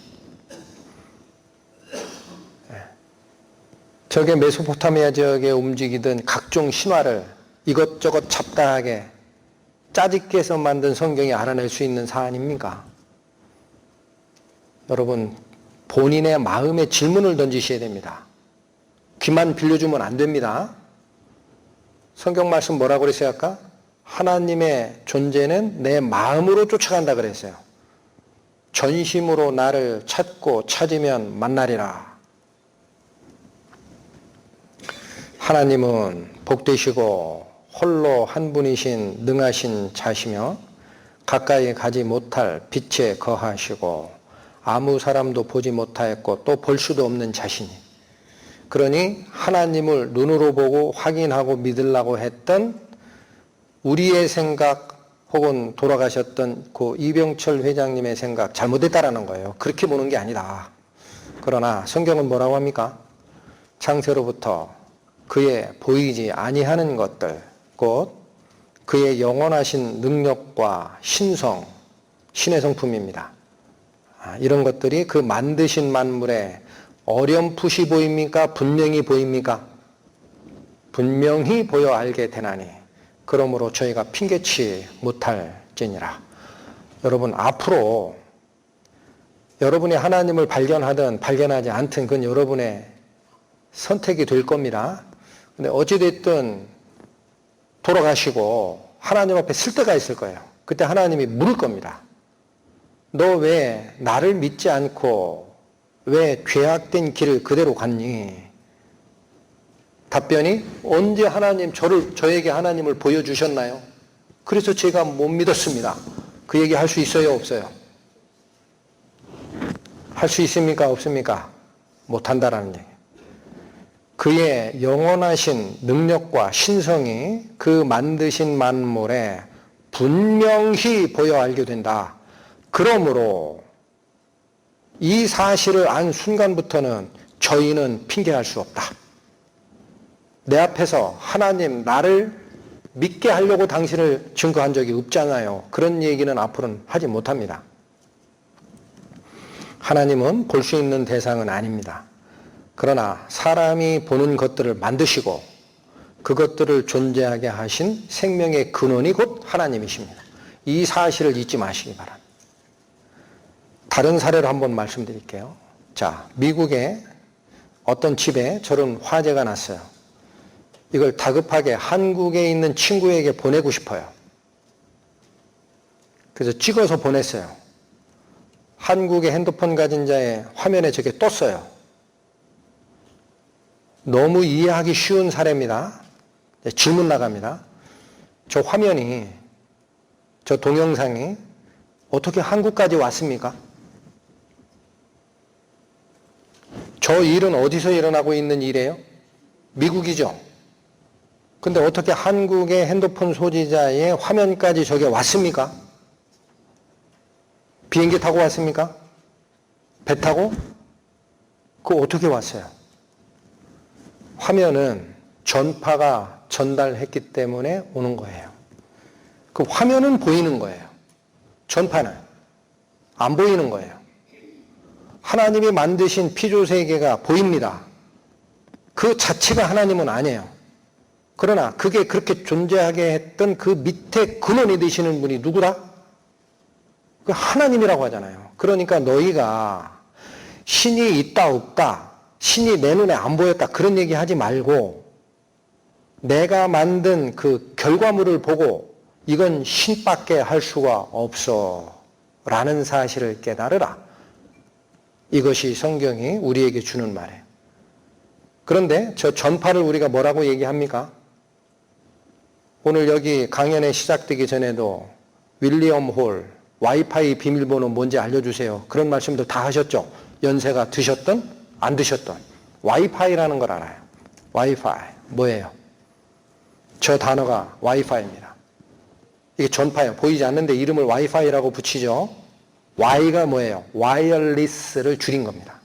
저게 메소포타미아 지역에 움직이던 각종 신화를 이것저것 잡다하게 짜집게서 만든 성경이 알아낼 수 있는 사안입니까? 여러분, 본인의 마음에 질문을 던지셔야 됩니다. 귀만 빌려주면 안 됩니다. 성경 말씀 뭐라고 그랬어요 아까? 하나님의 존재는 내 마음으로 쫓아간다 그랬어요. 전심으로 나를 찾고 찾으면 만나리라. 하나님은 복되시고 홀로 한 분이신 능하신 자시며 가까이 가지 못할 빛에 거하시고 아무 사람도 보지 못하였고 또 볼 수도 없는 자신이. 그러니 하나님을 눈으로 보고 확인하고 믿으려고 했던 우리의 생각 혹은 돌아가셨던 그 이병철 회장님의 생각 잘못됐다라는 거예요. 그렇게 보는 게 아니다. 그러나 성경은 뭐라고 합니까? 창세로부터 그의 보이지 아니하는 것들, 곧 그의 영원하신 능력과 신성, 신의 성품입니다. 이런 것들이 그 만드신 만물에 어렴풋이 보입니까? 분명히 보입니까? 분명히 보여 알게 되나니 그러므로 저희가 핑계치 못할지니라. 여러분, 앞으로 여러분이 하나님을 발견하든 발견하지 않든 그건 여러분의 선택이 될 겁니다. 근데 어찌됐든 돌아가시고 하나님 앞에 쓸 때가 있을 거예요. 그때 하나님이 물을 겁니다. 너 왜 나를 믿지 않고 왜 죄악된 길을 그대로 갔니? 답변이 언제 하나님 저에게 하나님을 보여주셨나요? 그래서 제가 못 믿었습니다. 그 얘기 할 수 있어요, 없어요? 할 수 있습니까, 없습니까? 못한다라는 얘기. 그의 영원하신 능력과 신성이 그 만드신 만물에 분명히 보여 알게 된다. 그러므로 이 사실을 안 순간부터는 저희는 핑계할 수 없다. 내 앞에서 하나님 나를 믿게 하려고 당신을 증거한 적이 없잖아요. 그런 얘기는 앞으로는 하지 못합니다. 하나님은 볼 수 있는 대상은 아닙니다. 그러나 사람이 보는 것들을 만드시고 그것들을 존재하게 하신 생명의 근원이 곧 하나님이십니다. 이 사실을 잊지 마시기 바랍니다. 다른 사례로 한번 말씀드릴게요. 자, 미국의 어떤 집에 저런 화재가 났어요. 이걸 다급하게 한국에 있는 친구에게 보내고 싶어요. 그래서 찍어서 보냈어요. 한국의 핸드폰 가진 자의 화면에 저게 떴어요. 너무 이해하기 쉬운 사례입니다. 질문 나갑니다. 저 화면이, 저 동영상이 어떻게 한국까지 왔습니까? 저 일은 어디서 일어나고 있는 일이에요? 미국이죠. 근데 어떻게 한국의 핸드폰 소지자의 화면까지 저게 왔습니까? 비행기 타고 왔습니까? 배 타고? 그거 어떻게 왔어요? 화면은 전파가 전달했기 때문에 오는 거예요. 그 화면은 보이는 거예요. 전파는 안 보이는 거예요. 하나님이 만드신 피조세계가 보입니다. 그 자체가 하나님은 아니에요. 그러나 그게 그렇게 존재하게 했던 그 밑에 근원이 되시는 분이 누구다? 그 하나님이라고 하잖아요. 그러니까 너희가 신이 있다 없다, 신이 내 눈에 안 보였다 그런 얘기 하지 말고 내가 만든 그 결과물을 보고 이건 신밖에 할 수가 없어 라는 사실을 깨달으라. 이것이 성경이 우리에게 주는 말이에요. 그런데 저 전파를 우리가 뭐라고 얘기합니까? 오늘 여기 강연에 시작되기 전에도 윌리엄 홀 와이파이 비밀번호 뭔지 알려주세요. 그런 말씀들 다 하셨죠. 연세가 드셨던 안 드셨던 와이파이라는 걸 알아요. 와이파이 뭐예요? 저 단어가 와이파이입니다. 이게 전파예요. 보이지 않는데 이름을 와이파이라고 붙이죠. Y가 뭐예요? 와이어리스를 줄인 겁니다.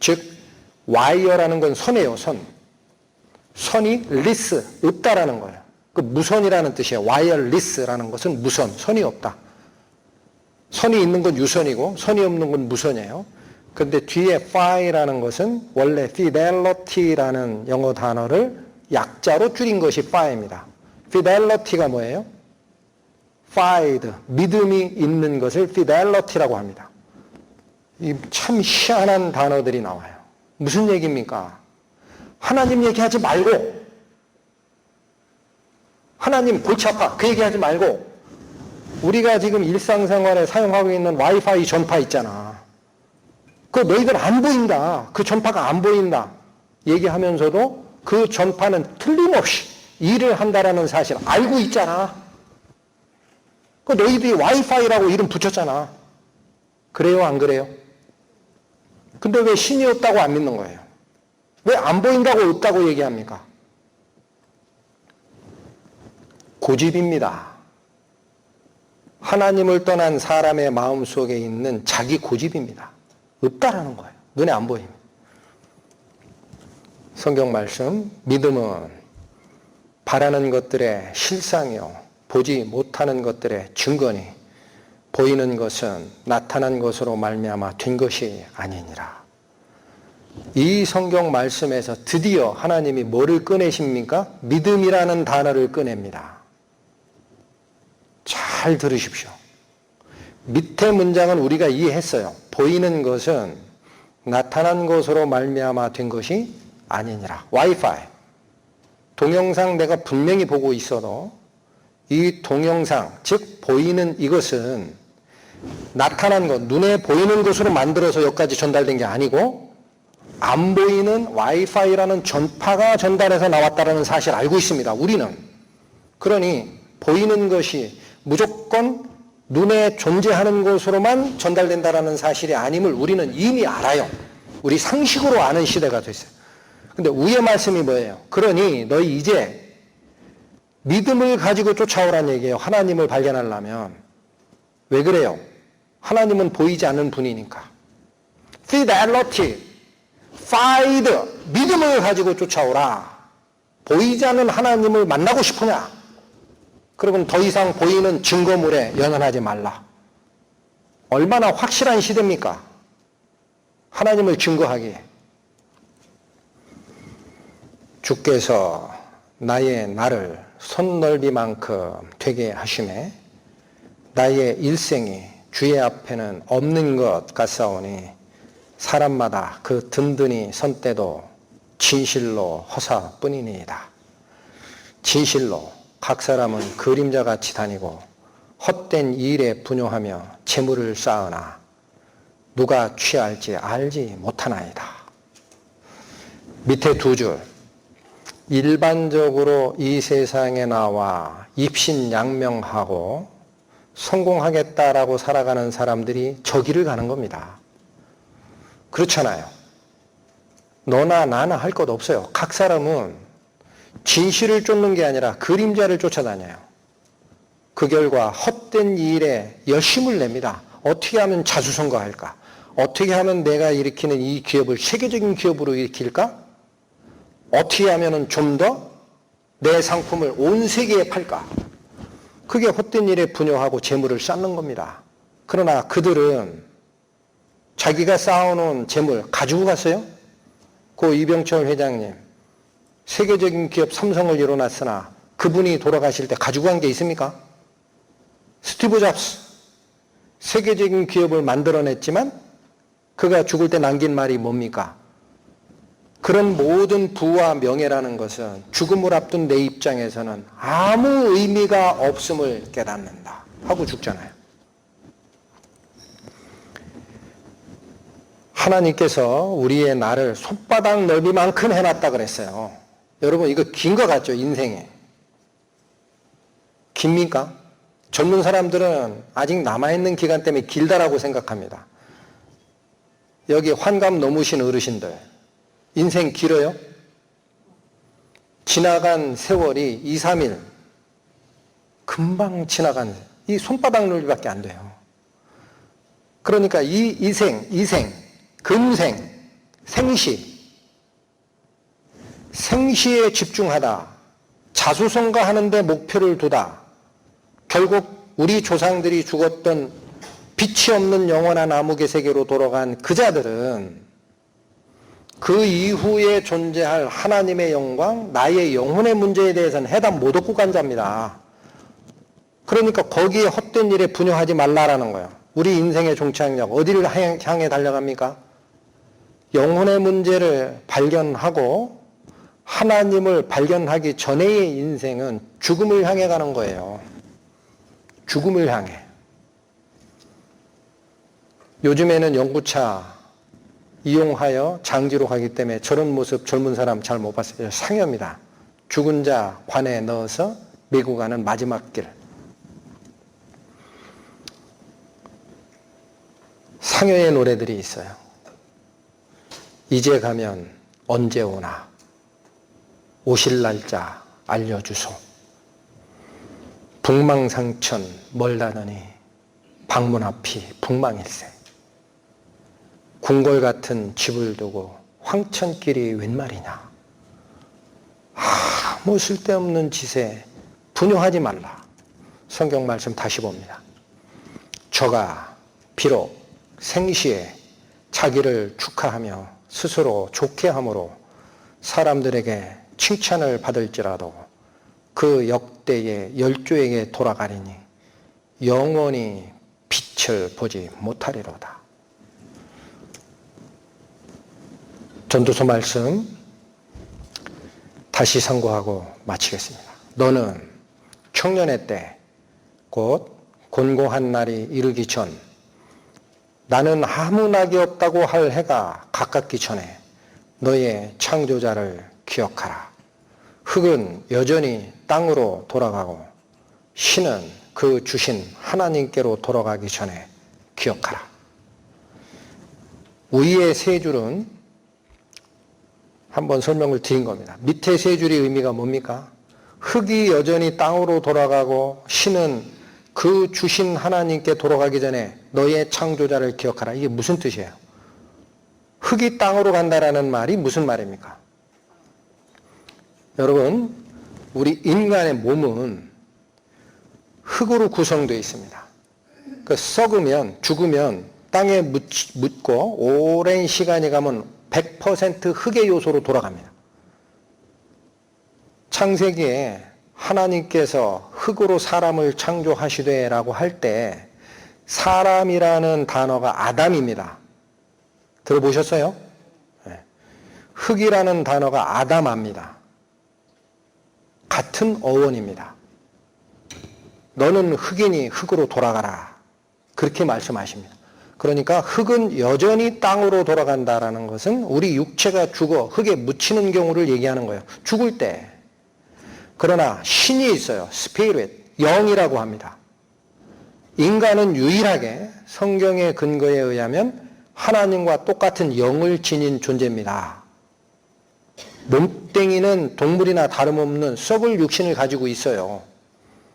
즉 와이어라는 건 선이에요. 선. 선이 리스 없다라는 거예요. 그 무선이라는 뜻이에요. 와이어리스라는 것은 무선, 선이 없다. 선이 있는 건 유선이고 선이 없는 건 무선이에요. 그런데 뒤에 fi라는 것은 원래 fidelity라는 영어 단어를 약자로 줄인 것이 fi입니다. fidelity가 뭐예요? fide, 믿음이 있는 것을 fidelity라고 합니다. 이 참 희한한 단어들이 나와요. 무슨 얘기입니까? 하나님 얘기하지 말고 하나님 골치 아파 그 얘기하지 말고 우리가 지금 일상생활에 사용하고 있는 와이파이 전파 있잖아. 그 너희들 안 보인다. 그 전파가 안 보인다. 얘기하면서도 그 전파는 틀림없이 일을 한다라는 사실 알고 있잖아. 그 너희들이 와이파이라고 이름 붙였잖아. 그래요? 안 그래요? 근데 왜 신이 없다고 안 믿는 거예요? 왜 안 보인다고 없다고 얘기합니까? 고집입니다. 하나님을 떠난 사람의 마음속에 있는 자기 고집입니다. 없다라는 거예요. 눈에 안 보입니다. 성경 말씀, 믿음은 바라는 것들의 실상이요 보지 못하는 것들의 증거니 보이는 것은 나타난 것으로 말미암아 된 것이 아니니라. 이 성경 말씀에서 드디어 하나님이 뭐를 꺼내십니까? 믿음이라는 단어를 꺼냅니다. 잘 들으십시오. 밑에 문장은 우리가 이해했어요. 보이는 것은 나타난 것으로 말미암아 된 것이 아니니라. 와이파이. 동영상 내가 분명히 보고 있어도 이 동영상, 즉 보이는 이것은 나타난 것, 눈에 보이는 것으로 만들어서 여기까지 전달된 게 아니고 안 보이는 와이파이라는 전파가 전달해서 나왔다는 사실 알고 있습니다. 우리는. 그러니 보이는 것이 무조건 눈에 존재하는 것으로만 전달된다는 사실이 아님을 우리는 이미 알아요. 우리 상식으로 아는 시대가 됐어요. 근데 위의 말씀이 뭐예요? 그러니 너희 이제 믿음을 가지고 쫓아오란 얘기예요. 하나님을 발견하려면. 왜 그래요? 하나님은 보이지 않는 분이니까. fidelity, find, 믿음을 가지고 쫓아오라. 보이지 않는 하나님을 만나고 싶으냐? 그러면 더 이상 보이는 증거물에 연연하지 말라. 얼마나 확실한 시대입니까? 하나님을 증거하기에. 주께서 나의 나를 손넓이만큼 되게 하심에 나의 일생이 주의 앞에는 없는 것 같사오니 사람마다 그 든든히 선 때도 진실로 허사뿐이니이다. 진실로 각 사람은 그림자같이 다니고 헛된 일에 분용하며 재물을 쌓으나 누가 취할지 알지 못하나이다. 밑에 두 줄. 일반적으로 이 세상에 나와 입신양명하고 성공하겠다라고 살아가는 사람들이 저 길을 가는 겁니다. 그렇잖아요. 너나 나나 할 것 없어요. 각 사람은 진실을 쫓는 게 아니라 그림자를 쫓아다녀요. 그 결과 헛된 일에 열심을 냅니다. 어떻게 하면 자수성가할까? 어떻게 하면 내가 일으키는 이 기업을 세계적인 기업으로 일으킬까? 어떻게 하면 좀 더 내 상품을 온 세계에 팔까? 그게 헛된 일에 분여하고 재물을 쌓는 겁니다. 그러나 그들은 자기가 쌓아놓은 재물 가지고 갔어요? 고 이병철 회장님, 세계적인 기업 삼성을 일어났으나 그분이 돌아가실 때 가지고 간 게 있습니까? 스티브 잡스, 세계적인 기업을 만들어냈지만 그가 죽을 때 남긴 말이 뭡니까? 그런 모든 부와 명예라는 것은 죽음을 앞둔 내 입장에서는 아무 의미가 없음을 깨닫는다 하고 죽잖아요. 하나님께서 우리의 나를 손바닥 넓이만큼 해놨다 그랬어요. 여러분 이거 긴 거 같죠? 인생에. 깁니까? 젊은 사람들은 아직 남아있는 기간 때문에 길다라고 생각합니다. 여기 환갑 넘으신 어르신들 인생 길어요? 지나간 세월이 2, 3일 금방 지나간 이 손바닥 넓이밖에 안 돼요. 그러니까 이 이생, 금생, 생시에 집중하다, 자수성가하는 데 목표를 두다, 결국 우리 조상들이 죽었던 빛이 없는 영원한 암흑의 세계로 돌아간 그 자들은 그 이후에 존재할 하나님의 영광, 나의 영혼의 문제에 대해서는 해답 못 얻고 간 자입니다. 그러니까 거기에 헛된 일에 분여하지 말라라는 거예요. 우리 인생의 종착역 어디를 향해 달려갑니까? 영혼의 문제를 발견하고 하나님을 발견하기 전의 인생은 죽음을 향해 가는 거예요. 죽음을 향해. 요즘에는 연구차 이용하여 장지로 가기 때문에 저런 모습 젊은 사람 잘 못 봤어요. 상여입니다. 죽은 자 관에 넣어서 메고 가는 마지막 길. 상여의 노래들이 있어요. 이제 가면 언제 오나 오실 날짜 알려주소. 북망상천 멀다더니 방문 앞이 북망일세. 궁궐 같은 집을 두고 황천길이 웬 말이냐. 아무 쓸데없는 짓에 분용하지 말라. 성경 말씀 다시 봅니다. 저가 비록 생시에 자기를 축하하며 스스로 좋게 함으로 사람들에게 칭찬을 받을지라도 그 역대의 열조에게 돌아가리니 영원히 빛을 보지 못하리로다. 전도서 말씀 다시 상고하고 마치겠습니다. 너는 청년의 때 곧 곤고한 날이 이르기 전 나는 아무 낙이 없다고 할 해가 가깝기 전에 너의 창조자를 기억하라. 흙은 여전히 땅으로 돌아가고 신은 그 주신 하나님께로 돌아가기 전에 기억하라. 위의 세 줄은 한번 설명을 드린 겁니다. 밑에 세 줄의 의미가 뭡니까? 흙이 여전히 땅으로 돌아가고 신은 그 주신 하나님께 돌아가기 전에 너의 창조자를 기억하라. 이게 무슨 뜻이에요? 흙이 땅으로 간다라는 말이 무슨 말입니까? 여러분, 우리 인간의 몸은 흙으로 구성되어 있습니다. 그 썩으면, 죽으면 땅에 묻고 오랜 시간이 가면 100% 흙의 요소로 돌아갑니다. 창세기에 하나님께서 흙으로 사람을 창조하시되라고 할 때 사람이라는 단어가 아담입니다. 들어보셨어요? 네. 흙이라는 단어가 아담합니다. 같은 어원입니다. 너는 흙이니 흙으로 돌아가라. 그렇게 말씀하십니다. 그러니까 흙은 여전히 땅으로 돌아간다라는 것은 우리 육체가 죽어 흙에 묻히는 경우를 얘기하는 거예요. 죽을 때. 그러나 신이 있어요. 스피릿, 영이라고 합니다. 인간은 유일하게 성경의 근거에 의하면 하나님과 똑같은 영을 지닌 존재입니다. 몸뚱이는 동물이나 다름없는 썩을 육신을 가지고 있어요.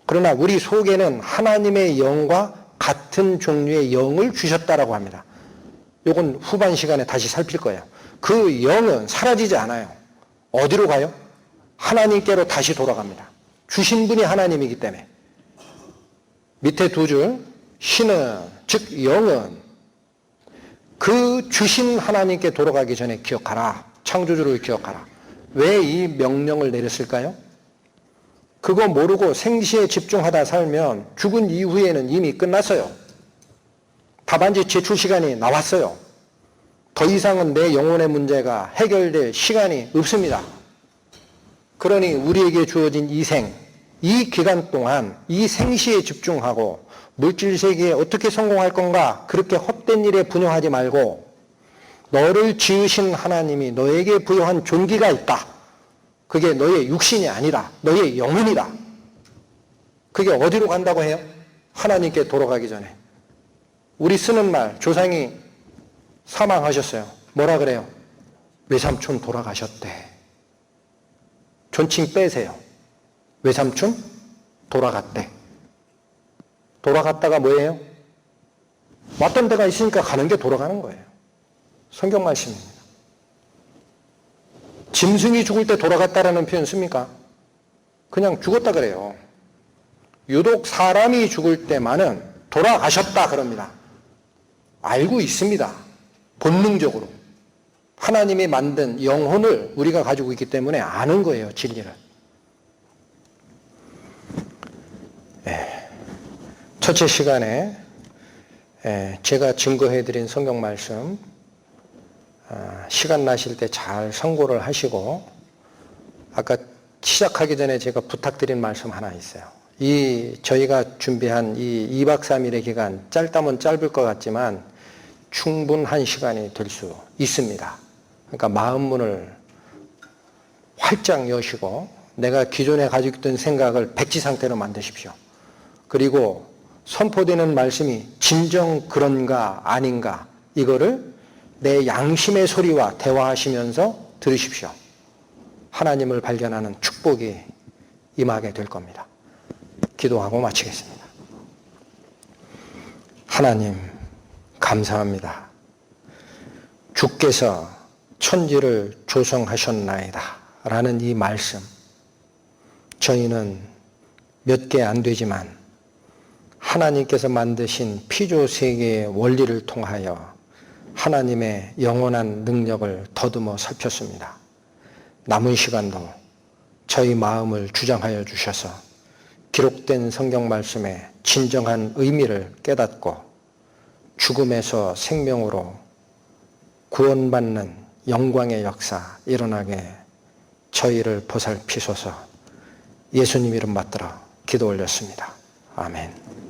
그러나 우리 속에는 하나님의 영과 같은 종류의 영을 주셨다라고 합니다. 요건 후반 시간에 다시 살필 거예요. 그 영은 사라지지 않아요. 어디로 가요? 하나님께로 다시 돌아갑니다. 주신 분이 하나님이기 때문에. 밑에 두 줄, 신은, 즉 영은 그 주신 하나님께 돌아가기 전에 기억하라. 창조주를 기억하라. 왜 이 명령을 내렸을까요? 그거 모르고 생시에 집중하다 살면 죽은 이후에는 이미 끝났어요. 답안지 제출 시간이 나왔어요. 더 이상은 내 영혼의 문제가 해결될 시간이 없습니다. 그러니 우리에게 주어진 이 생, 이 기간 동안 이 생시에 집중하고 물질 세계에 어떻게 성공할 건가 그렇게 헛된 일에 분용하지 말고 너를 지으신 하나님이 너에게 부여한 존귀가 있다. 그게 너의 육신이 아니라 너의 영혼이다. 그게 어디로 간다고 해요? 하나님께 돌아가기 전에. 우리 쓰는 말, 조상이 사망하셨어요. 뭐라 그래요? 외삼촌 돌아가셨대. 존칭 빼세요. 외삼촌 돌아갔대. 돌아갔다가 뭐예요? 왔던 데가 있으니까 가는 게 돌아가는 거예요. 성경 말씀입니다. 짐승이 죽을 때 돌아갔다라는 표현 씁니까? 그냥 죽었다 그래요. 유독 사람이 죽을 때만은 돌아가셨다 그럽니다. 알고 있습니다. 본능적으로. 하나님이 만든 영혼을 우리가 가지고 있기 때문에 아는 거예요, 진리를. 첫째 시간에 제가 증거해드린 성경 말씀 시간 나실 때 잘 상고를 하시고 아까 시작하기 전에 제가 부탁드린 말씀 하나 있어요. 저희가 준비한 이 2박 3일의 기간 짧다면 짧을 것 같지만 충분한 시간이 될 수 있습니다. 그러니까 마음문을 활짝 여시고 내가 기존에 가지고 있던 생각을 백지 상태로 만드십시오. 그리고 선포되는 말씀이 진정 그런가 아닌가 이거를 내 양심의 소리와 대화하시면서 들으십시오. 하나님을 발견하는 축복이 임하게 될 겁니다. 기도하고 마치겠습니다. 하나님 감사합니다. 주께서 천지를 조성하셨나이다 라는 이 말씀, 저희는 몇 개 안 되지만 하나님께서 만드신 피조 세계의 원리를 통하여 하나님의 영원한 능력을 더듬어 살폈습니다. 남은 시간도 저희 마음을 주장하여 주셔서 기록된 성경 말씀의 진정한 의미를 깨닫고 죽음에서 생명으로 구원받는 영광의 역사 일어나게 저희를 보살피소서. 예수님 이름 받들어 기도 올렸습니다. 아멘.